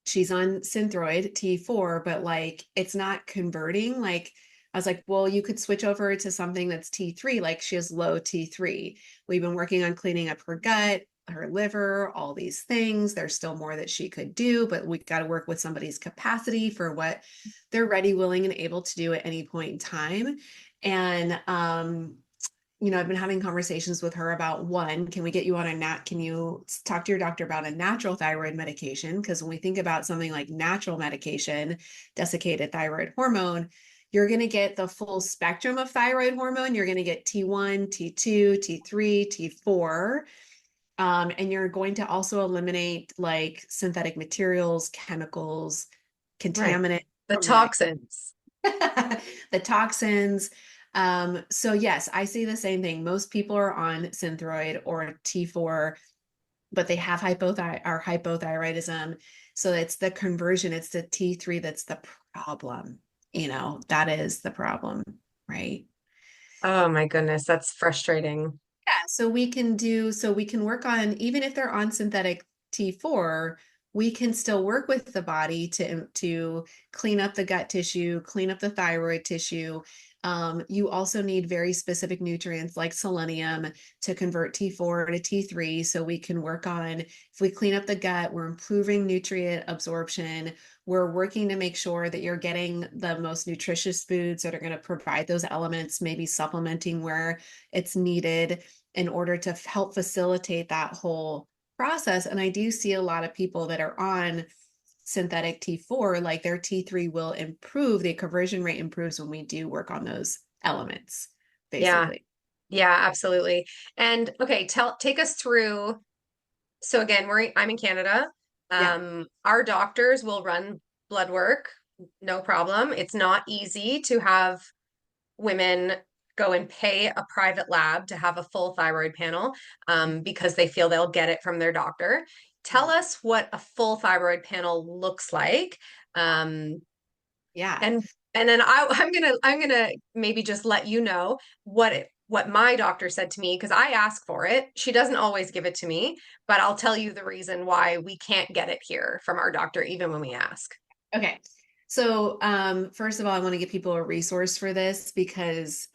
she's on Synthroid T4, but like it's not converting. Like I was like, well, you could switch over to something that's T3, like she has low T3. We've been working on cleaning up her gut, her liver, all these things. There's still more that she could do, but we got to work with somebody's capacity for what they're ready, willing, and able to do at any point in time. And you know, I've been having conversations with her about, one, can we get you on can you talk to your doctor about a natural thyroid medication? Because when we think about something like natural medication, desiccated thyroid hormone, you're going to get the full spectrum of thyroid hormone. You're going to get T1, T2, T3, T4. And you're going to also eliminate like synthetic materials, chemicals, Right. contaminants. The toxins. The toxins. So yes, I see the same thing. Most people are on Synthroid or T4, but they have hypothyroidism. So it's the conversion, it's the T3 that's the problem. You know, that is the problem, right? Oh my goodness, that's frustrating. Yeah, so we can work on, even if they're on synthetic T4, we can still work with the body to clean up the gut tissue, clean up the thyroid tissue. You also need very specific nutrients like selenium to convert T4 to T3. So we can work on, if we clean up the gut, we're improving nutrient absorption. We're working to make sure that you're getting the most nutritious foods that are going to provide those elements, maybe supplementing where it's needed in order to help facilitate that whole process. And I do see a lot of people that are on synthetic T4, like their T3 will improve, the conversion rate improves when we do work on those elements, Yeah. basically. Yeah, absolutely. And okay, take us through. So again, I'm in Canada. Yeah. Our doctors will run blood work, no problem. It's not easy to have women go and pay a private lab to have a full thyroid panel, because they feel they'll get it from their doctor. Tell us what a full thyroid panel looks like. Um, Yeah. and and then I'm gonna maybe just let you know what my doctor said to me, because I ask for it. She doesn't always give it to me, but I'll tell you the reason why we can't get it here from our doctor even when we ask. Okay. So, first of all, I want to give people a resource for this because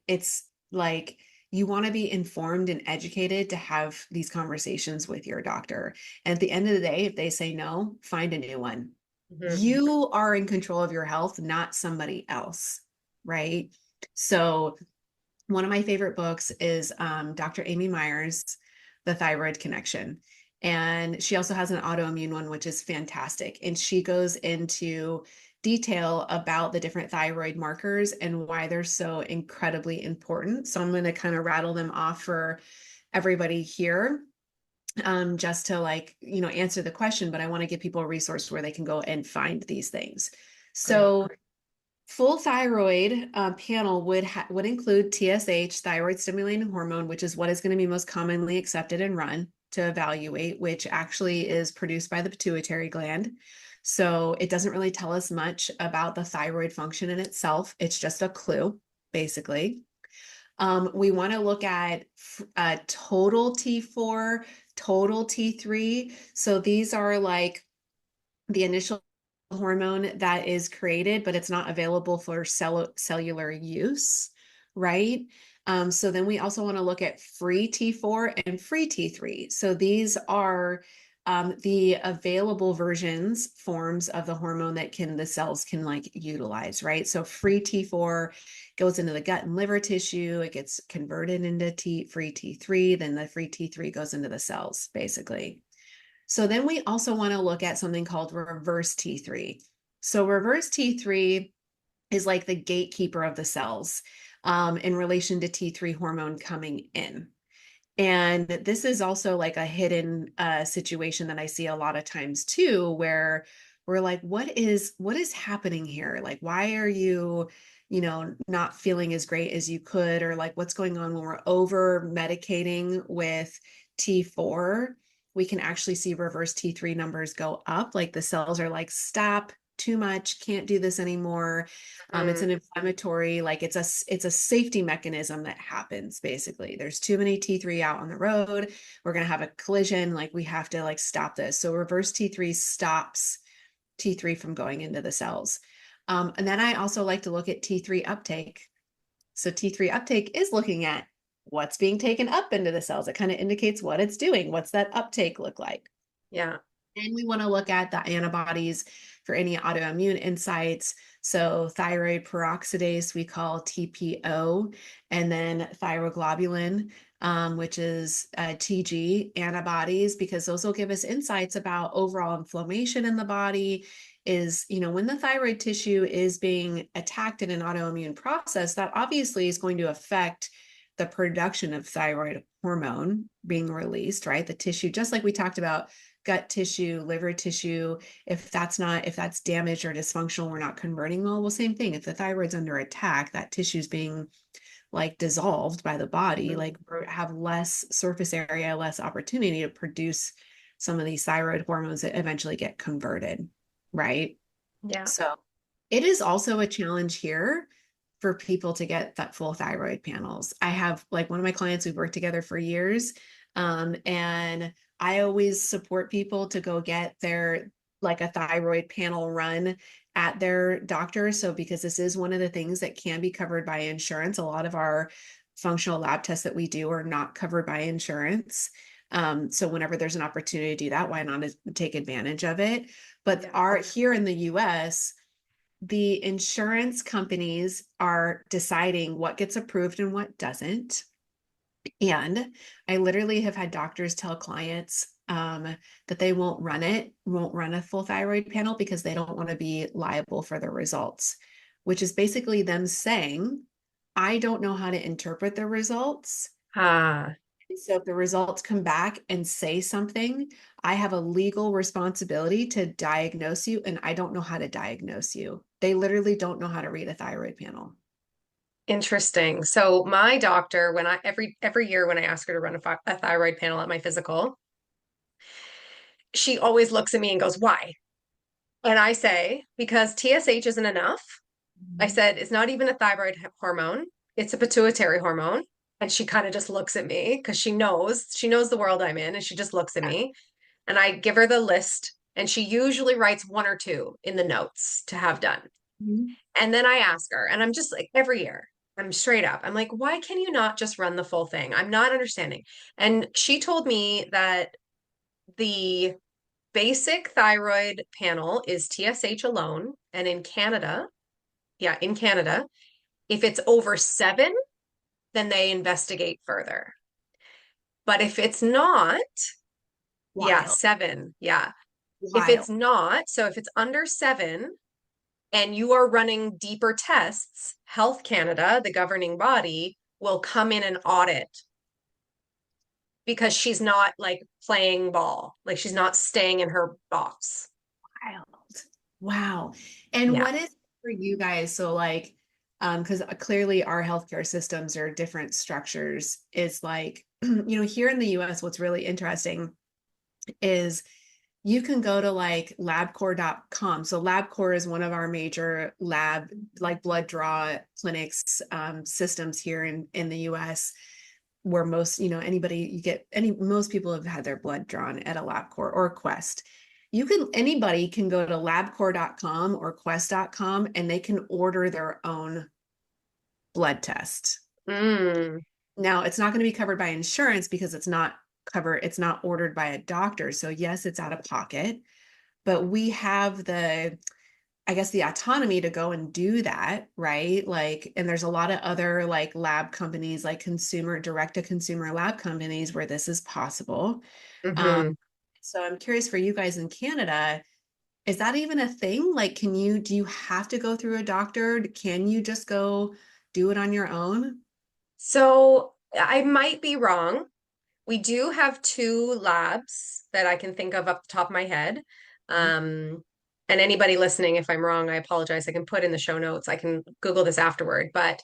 it's like you want to be informed and educated to have these conversations with your doctor. And at the end of the day, if they say no, find a new one. Mhm. You are in control of your health, not somebody else, right? So, one of my favorite books is Dr. Amy Myers' The Thyroid Connection. And she also has an autoimmune one, which is fantastic. And she goes into detail about the different thyroid markers and why they're so incredibly important. So I'm going to kind of rattle them off for everybody here, just to like, you know, answer the question, but I want to give people a resource where they can go and find these things. Great. So full thyroid panel would include TSH, thyroid stimulating hormone, which is what is going to be most commonly accepted and run to evaluate, which actually is produced by the pituitary gland. So it doesn't really tell us much about the thyroid function in itself. It's just a clue, basically. We want to look at total T4, total T3. So these are like the initial hormone that is created, but it's not available for cellular use, right? So then we also want to look at free T4 and free T3. So these are the available forms of the hormone that the cells can like utilize, right? So free T4 goes into the gut and liver tissue. It gets converted into free T3. Then the free T3 goes into the cells, basically. So then we also want to look at something called reverse T3. So reverse T3 is like the gatekeeper of the cells in relation to T3 hormone coming in. And this is also like a hidden situation that I see a lot of times too, where we're like, what is happening here? Like, why are you, you know, not feeling as great as you could? Or like, what's going on when we're over medicating with T4? We can actually see reverse T3 numbers go up. Like the cells are like, stop, too much, can't do this anymore. It's Mm. an inflammatory, like it's a safety mechanism that happens basically. There's too many T3 out on the road. We're going to have a collision. Like we have to like stop this. So reverse T3 stops T3 from going into the cells. And then I also like to look at T3 uptake. So T3 uptake is looking at what's being taken up into the cells. It kind of indicates what it's doing. What's that uptake look like? Yeah. And we want to look at the antibodies for any autoimmune insights. So thyroid peroxidase, we call TPO, and then thyroglobulin, which is TG antibodies, because those will give us insights about overall inflammation in the body. Is, when the thyroid tissue is being attacked in an autoimmune process, that obviously is going to affect the production of thyroid hormone being released, right? The tissue, just like we talked about gut tissue, liver tissue, if that's damaged or dysfunctional, we're not converting well, same thing. If the thyroid's under attack, that tissue's being like dissolved by the body, like have less surface area, less opportunity to produce some of these thyroid hormones that eventually get converted, right? Yeah. So it is also a challenge here for people to get that full thyroid panels. I have like one of my clients, we've worked together for years. And I always support people to go get their like a thyroid panel run at their doctor. So because this is one of the things that can be covered by insurance, a lot of our functional lab tests that we do are not covered by insurance. So whenever there's an opportunity to do that, why not take advantage of it? But here in the US, the insurance companies are deciding what gets approved and what doesn't. And I literally have had doctors tell clients that they won't run a full thyroid panel because they don't want to be liable for the results, which is basically them saying, I don't know how to interpret the results. Ah. So if the results come back and say something, I have a legal responsibility to diagnose you, and I don't know how to diagnose you. They literally don't know how to read a thyroid panel. Interesting. So my doctor, when I every year when I ask her to run a thyroid panel at my physical, she always looks at me and goes, "Why?" And I say, "Because TSH isn't enough." I said, "It's not even a thyroid hormone. It's a pituitary hormone." And she kind of just looks at me because she knows the world I'm in, and she just looks at me. And I give her the list, and she usually writes one or two in the notes to have done. Mhm. And then I ask her, and I'm just like, every year, I'm straight up. I'm like, why can you not just run the full thing? I'm not understanding. And she told me that the basic thyroid panel is TSH alone. And in Canada, if it's over 7, then they investigate further. But if it's not, yeah, Wild, 7, yeah. If wild. it's not, so if it's under 7, and you are running deeper tests, Health Canada, the governing body, will come in and audit because she's not like playing ball, like she's not staying in her box. Wild. Wow. And Yeah. what is for you guys? So like, because clearly our healthcare systems are different structures. Is like, here in the US, what's really interesting is you can go to like labcorp.com. So LabCorp is one of our major lab, like blood draw clinics, systems here in the US, where most, most people have had their blood drawn at a LabCorp or Quest. Anybody can go to labcorp.com or quest.com and they can order their own blood test. Mm. Now, it's not going to be covered by insurance because it's not ordered by a doctor. So yes, it's out of pocket, but we have the autonomy to go and do that, right? Like, and there's a lot of other like lab companies, like direct to consumer lab companies where this is possible. Hmm. So I'm curious for you guys in Canada, is that even a thing? Like, do you have to go through a doctor? Can you just go do it on your own? So I might be wrong. We do have 2 labs that I can think of up the top of my head. Um, and anybody listening, if I'm wrong, I apologize. I can put in the show notes. I can Google this afterward. But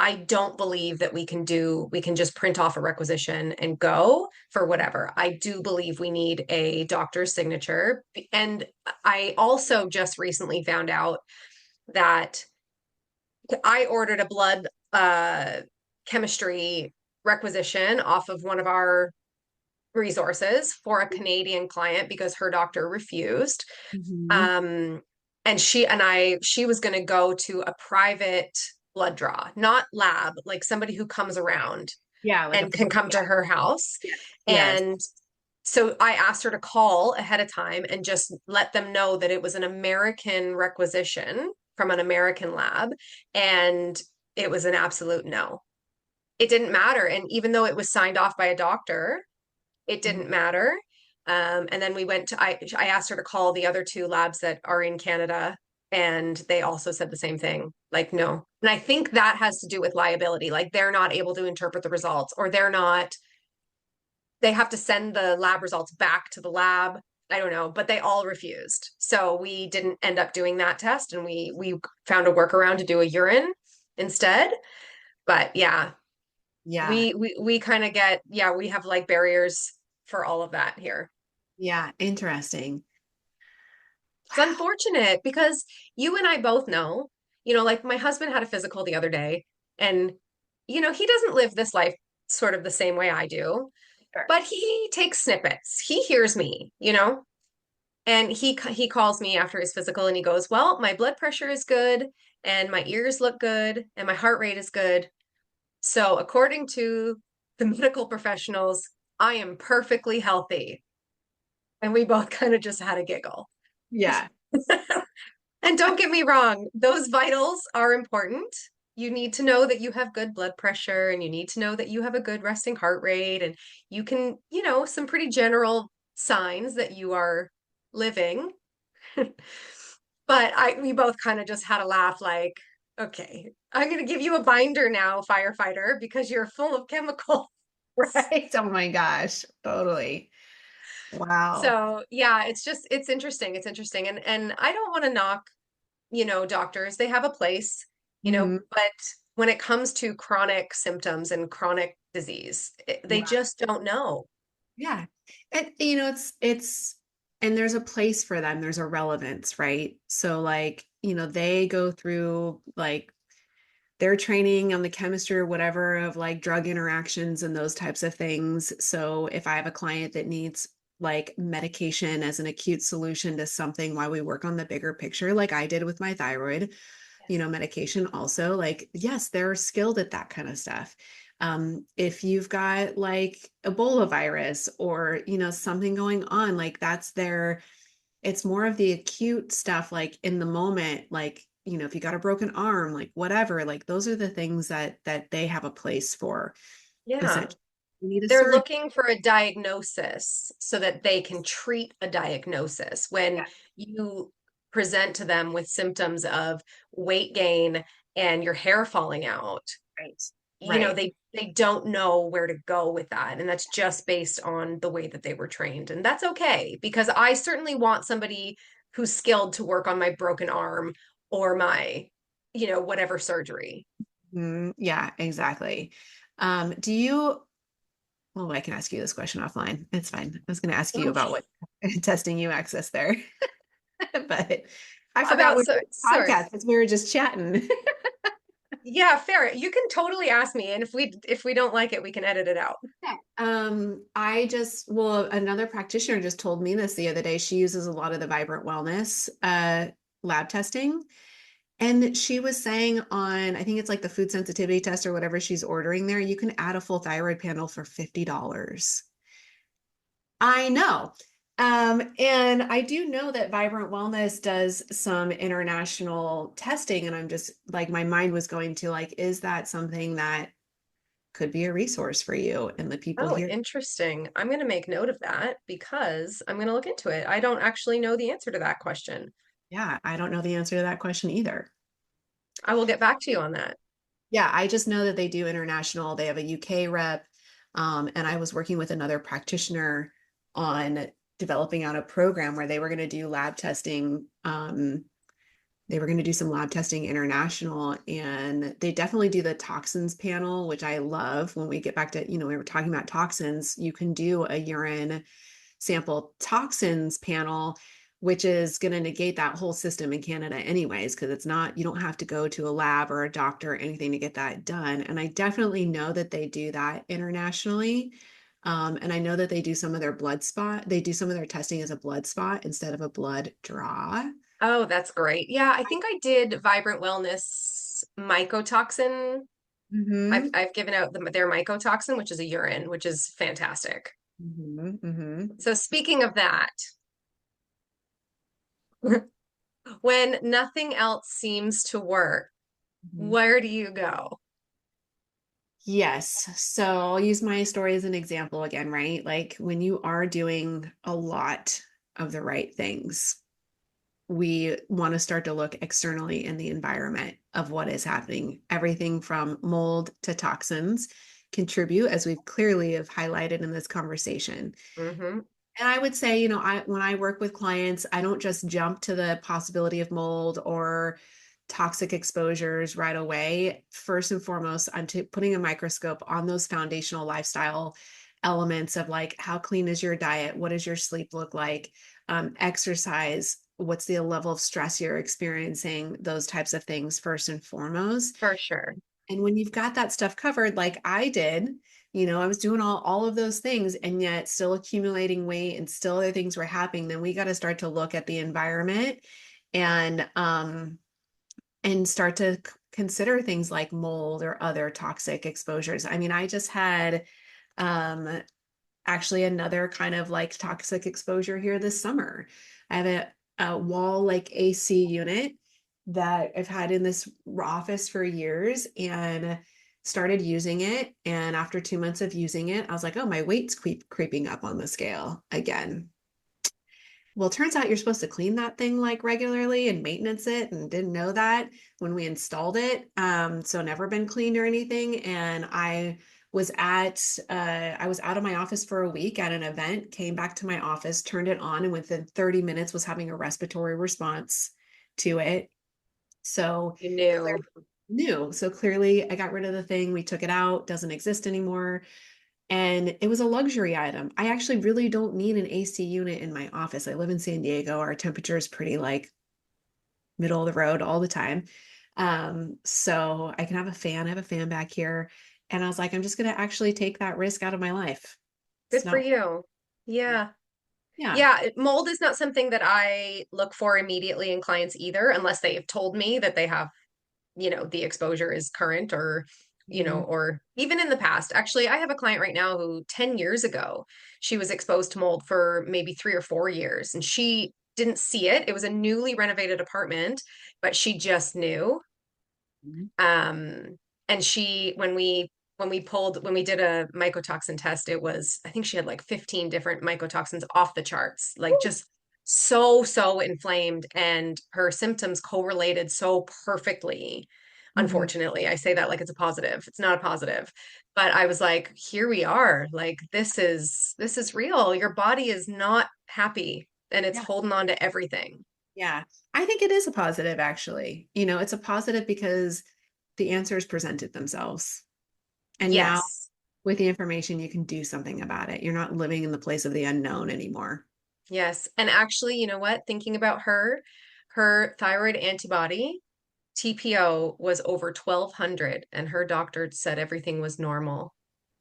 I don't believe that we can just print off a requisition and go for whatever. I do believe we need a doctor's signature. And I also just recently found out that I ordered a blood chemistry requisition off of one of our resources for a Canadian client because her doctor refused. Mhm. Um, and she was going to go to a private blood draw, not lab, like somebody who comes around Yeah, like a and can come yeah, to her house. yeah. Yes. And so I asked her to call ahead of time and just let them know that it was an American requisition from an American lab. And it was an absolute no. It didn't matter. And even though it was signed off by a doctor, it Mhm. didn't matter. And then I asked her to call the other two labs that are in Canada, and they also said the same thing, like, no. And I think that has to do with liability. Like they're not able to interpret the results, or they have to send the lab results back to the lab. I don't know, but they all refused. So we didn't end up doing that test, and we found a workaround to do a urine instead. But yeah, Yeah. we kind of we have like barriers for all of that here. Yeah. Interesting. It's unfortunate because you and I both know, like my husband had a physical the other day, and he doesn't live this life sort of the same way I do, Sure. but he takes snippets. He hears me, and he calls me after his physical and he goes, "Well, my blood pressure is good and my ears look good and my heart rate is good. So, according to the medical professionals, I am perfectly healthy." And we both kind of just had a giggle. Yeah. And don't get me wrong, those vitals are important. You need to know that you have good blood pressure and you need to know that you have a good resting heart rate and you can, some pretty general signs that you are living. But we both kind of just had a laugh like, okay, I'm going to give you a binder now, firefighter, because you're full of chemical. Right. Oh my gosh. Totally. Wow. So yeah, it's interesting. It's interesting. And I don't want to knock doctors, they have a place, Mhm. but when it comes to chronic symptoms and chronic disease, they Right. just don't know. Yeah. And and there's a place for them. There's a relevance, right? So like, they go through like their training on the chemistry or whatever of like drug interactions and those types of things. So if I have a client that needs like medication as an acute solution to something while we work on the bigger picture, like I did with my thyroid, medication also, like, yes, they're skilled at that kind of stuff. If you've got like Ebola virus or, something going on, like it's more of the acute stuff, like in the moment, like, if you got a broken arm, like whatever, like those are the things that they have a place for. Yeah. Essentially, you need a They're surgeon. looking for a diagnosis so that they can treat a diagnosis. When Yeah, you present to them with symptoms of weight gain and your hair falling out, right. Right. they don't know where to go with that, and that's just based on the way that they were trained, and that's okay because I certainly want somebody who's skilled to work on my broken arm or my whatever surgery. Yeah, exactly. Do well, I can ask you this question offline. It's fine. I was going to ask you about Okay. what testing you access there, but I forgot About we so were sorry. podcast because we were just chatting. Yeah, fair. You can totally ask me, and if we don't like it, we can edit it out. Another practitioner just told me this the other day. She uses a lot of the Vibrant Wellness lab testing. And she was saying I think it's like the food sensitivity test or whatever she's ordering there, you can add a full thyroid panel for $50. I know. And I do know that Vibrant Wellness does some international testing. And I'm just like, my mind was going to like, is that something that could be a resource for you and the people Oh, here? interesting. I'm going to make note of that because I'm going to look into it. I don't actually know the answer to that question. Yeah, I don't know the answer to that question either. I will get back to you on that. Yeah, I just know that they do international. They have a UK rep. And I was working with another practitioner on developing out a program where they were going to do lab testing they were going to do some lab testing international, and they definitely do the toxins panel, which I love. When we get back to, we were talking about toxins, you can do a urine sample toxins panel, which is going to negate that whole system in Canada anyways, because you don't have to go to a lab or a doctor or anything to get that done. And I definitely know that they do that internationally. And I know that they do some of their they do some of their testing as a blood spot instead of a blood draw. Oh, that's great. Yeah, I think I did Vibrant Wellness mycotoxin. Mm-hmm. I've given out their mycotoxin, which is a urine, which is fantastic. Mm-hmm. Mm-hmm. So speaking of that, when nothing else seems to work, Mm-hmm. where do you go? Yes. So I'll use my story as an example again, right? Like when you are doing a lot of the right things, we want to start to look externally in the environment of what is happening. Everything from mold to toxins contribute, as we've clearly have highlighted in this conversation. Mm-hmm. And I would say, when I work with clients, I don't just jump to the possibility of mold or toxic exposures right away. First and foremost, I'm putting a microscope on those foundational lifestyle elements of like, how clean is your diet? What does your sleep look like? Exercise, what's the level of stress you're experiencing? Those types of things first and foremost. For sure. And when you've got that stuff covered, like I did, I was doing all of those things and yet still accumulating weight and still other things were happening, then we got to start to look at the environment and start to consider things like mold or other toxic exposures. I mean, I just had um actually another kind of like toxic exposure here this summer. I have a wall like AC unit that I've had in this office for years and started using it. And after 2 months of using it, I was like, oh, my weight's creeping up on the scale again. Well, it turns out you're supposed to clean that thing like regularly and maintenance it, and didn't know that when we installed it. So never been cleaned or anything. And I was out of my office for a week at an event, came back to my office, turned it on, and within 30 minutes was having a respiratory response to it. So You knew. clearly I got rid of the thing. We took it out, doesn't exist anymore. And it was a luxury item. I actually really don't need an AC unit in my office. I live in San Diego. Our temperature is pretty like middle of the road all the time. So I can have a fan. I have a fan back here. And I was like, I'm just going to actually take that risk out of my life. It's Good for not, you. Yeah. yeah. Yeah, mold is not something that I look for immediately in clients either, unless they have told me that they have, the exposure is current or, Mhm. or even in the past. Actually, I have a client right now who 10 years ago, she was exposed to mold for maybe 3 or 4 years, and she didn't see it. It was a newly renovated apartment, but she just knew. Mhm. Um, and when we did a mycotoxin test, it was, I think she had like 15 different mycotoxins off the charts, like just so inflamed, and her symptoms correlated so perfectly. Mhm. Unfortunately, I say that like it's a positive. It's not a positive. But I was like, here we are. Like this is real. Your body is not happy and it's Yeah. holding on to everything. Yeah. I think it is a positive, actually. It's a positive because the answers presented themselves. And now Yes. with the information, you can do something about it. You're not living in the place of the unknown anymore. Yes. And actually, you know what? Thinking about her thyroid antibody, TPO was over 1200, and her doctor said everything was normal.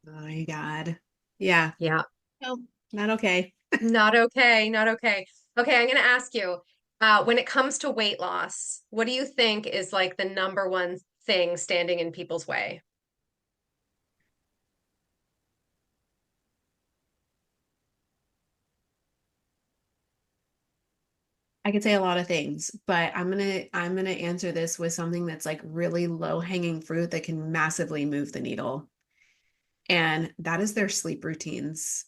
Oh my God. Yeah. Yeah. No, not okay. Not okay. Not okay. Okay, I'm going to ask you, when it comes to weight loss, what do you think is like the number one thing standing in people's way? I could say a lot of things, but I'm gonna answer this with something that's like really low hanging fruit that can massively move the needle. And that is their sleep routines,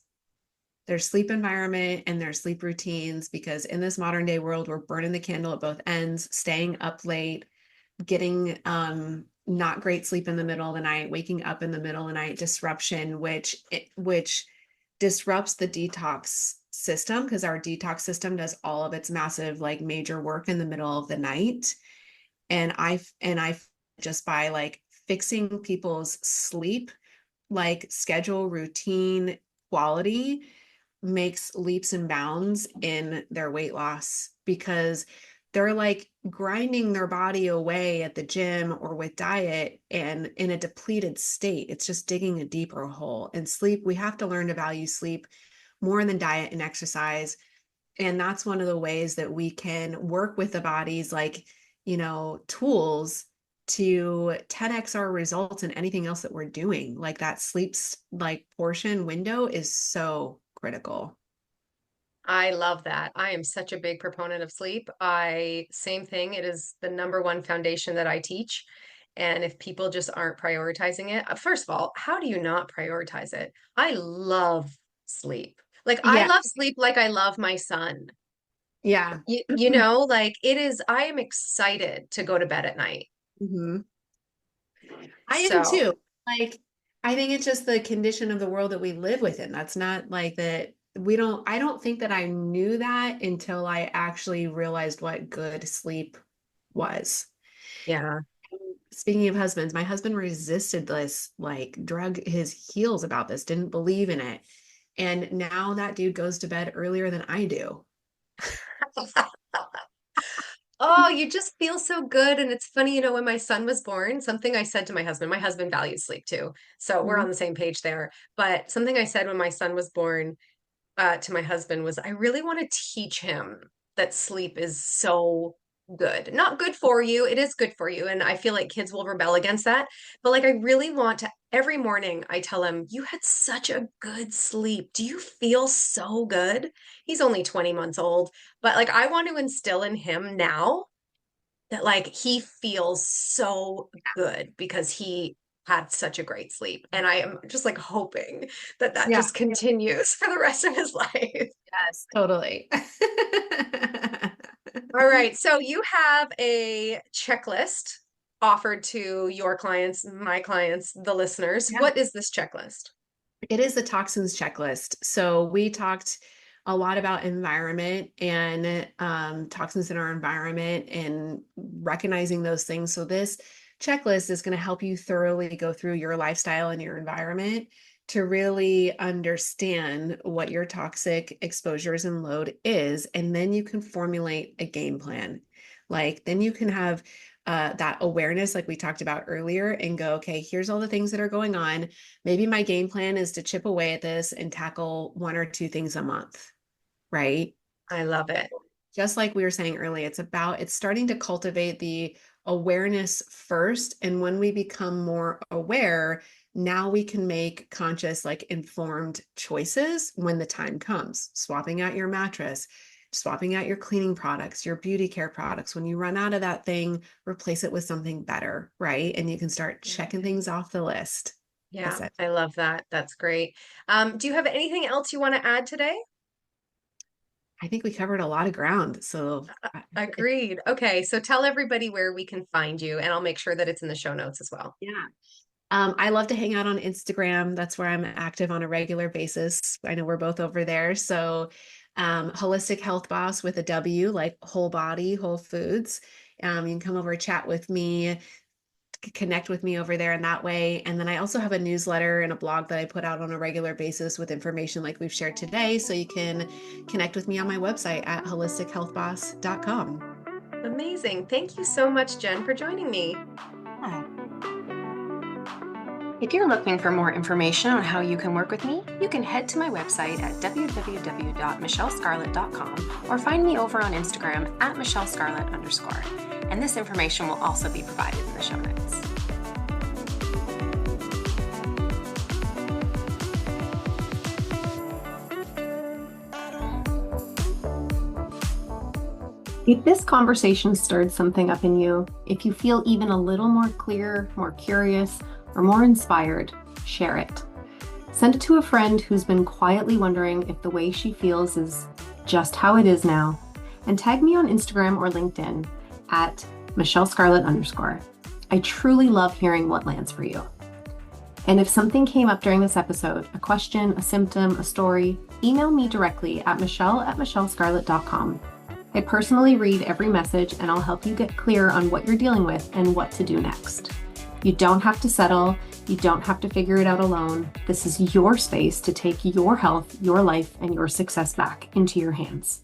their sleep environment and their sleep routines, because in this modern day world, we're burning the candle at both ends, staying up late, getting not great sleep in the middle of the night, waking up in the middle of the night, disruption, which disrupts the detox system, because our detox system does all of its massive, like major work in the middle of the night. And I just by like fixing people's sleep, like schedule, routine, quality, makes leaps and bounds in their weight loss, because they're like grinding their body away at the gym or with diet and in a depleted state. It's just digging a deeper hole. And sleep, we have to learn to value sleep more than diet and exercise. And that's one of the ways that we can work with the body's like, tools to 10x our results in anything else that we're doing. Like that sleep's like portion window is so critical. I love that. I am such a big proponent of sleep. Same thing. It is the number one foundation that I teach. And if people just aren't prioritizing it, first of all, how do you not prioritize it? I love sleep. Like I Yeah. love sleep like I love my son. Yeah. Like it is, I am excited to go to bed at night. Mm-hmm. I am So, too. Like, I think it's just the condition of the world that we live within. That's not like that. I don't think that I knew that until I actually realized what good sleep was. yeah. Speaking of husbands, my husband resisted this, like drug his heels about this, didn't believe in it. And now that dude goes to bed earlier than I do. Oh, you just feel so good. And it's funny, when my son was born, something I said to my husband values sleep too. So we're Mhm. on the same page there. But something I said when my son was born, to my husband was, I really want to teach him that sleep is so good. Not good for you. It is good for you. And I feel like kids will rebel against that. But like, I really want to, every morning I tell him, you had such a good sleep. Do you feel so good? He's only 20 months old. But like, I want to instill in him now that like he feels so good because he had such a great sleep. And I am just like hoping that that Yeah. just continues for the rest of his life. Yes, totally. All right. So you have a checklist offered to your clients, my clients, the listeners. Yeah. What is this checklist? It is the toxins checklist. So we talked a lot about environment and toxins in our environment and recognizing those things. So this checklist is going to help you thoroughly go through your lifestyle and your environment to really understand what your toxic exposures and load is. And then you can formulate a game plan. Like then you can have that awareness, like we talked about earlier, and go, okay, here's all the things that are going on. Maybe my game plan is to chip away at this and tackle 1 or 2 things a month, right? I love it. Just like we were saying earlier, it's starting to cultivate the awareness first. And when we become more aware, now we can make conscious, like informed choices when the time comes. Swapping out your mattress, swapping out your cleaning products, your beauty care products. When you run out of that thing, replace it with something better, right? And you can start checking things off the list. Yeah, I love that. That's great. Do you have anything else you want to add today? I think we covered a lot of ground. So Agreed. Okay, so tell everybody where we can find you, and I'll make sure that it's in the show notes as well. yeah. I love to hang out on Instagram. That's where I'm active on a regular basis. I know we're both over there. So Holistic Health Boss with a W, like whole body, whole foods. You can come over, chat with me, connect with me over there in that way. And then I also have a newsletter and a blog that I put out on a regular basis with information like we've shared today. So you can connect with me on my website at holistichealthboss.com. Amazing. Thank you so much, Jenn, for joining me. Yeah. If you're looking for more information on how you can work with me, you can head to my website at www.michellescarlett.com or find me over on Instagram at michellescarlett_. And this information will also be provided in the show notes. If this conversation stirred something up in you, if you feel even a little more clear, more curious, or more inspired, share it. Send it to a friend who's been quietly wondering if the way she feels is just how it is now, and tag me on Instagram or LinkedIn at michellescarlett_. I truly love hearing what lands for you. And if something came up during this episode, a question, a symptom, a story, email me directly at michelle@michellescarlett.com. I personally read every message and I'll help you get clear on what you're dealing with and what to do next. You don't have to settle. You don't have to figure it out alone. This is your space to take your health, your life, and your success back into your hands.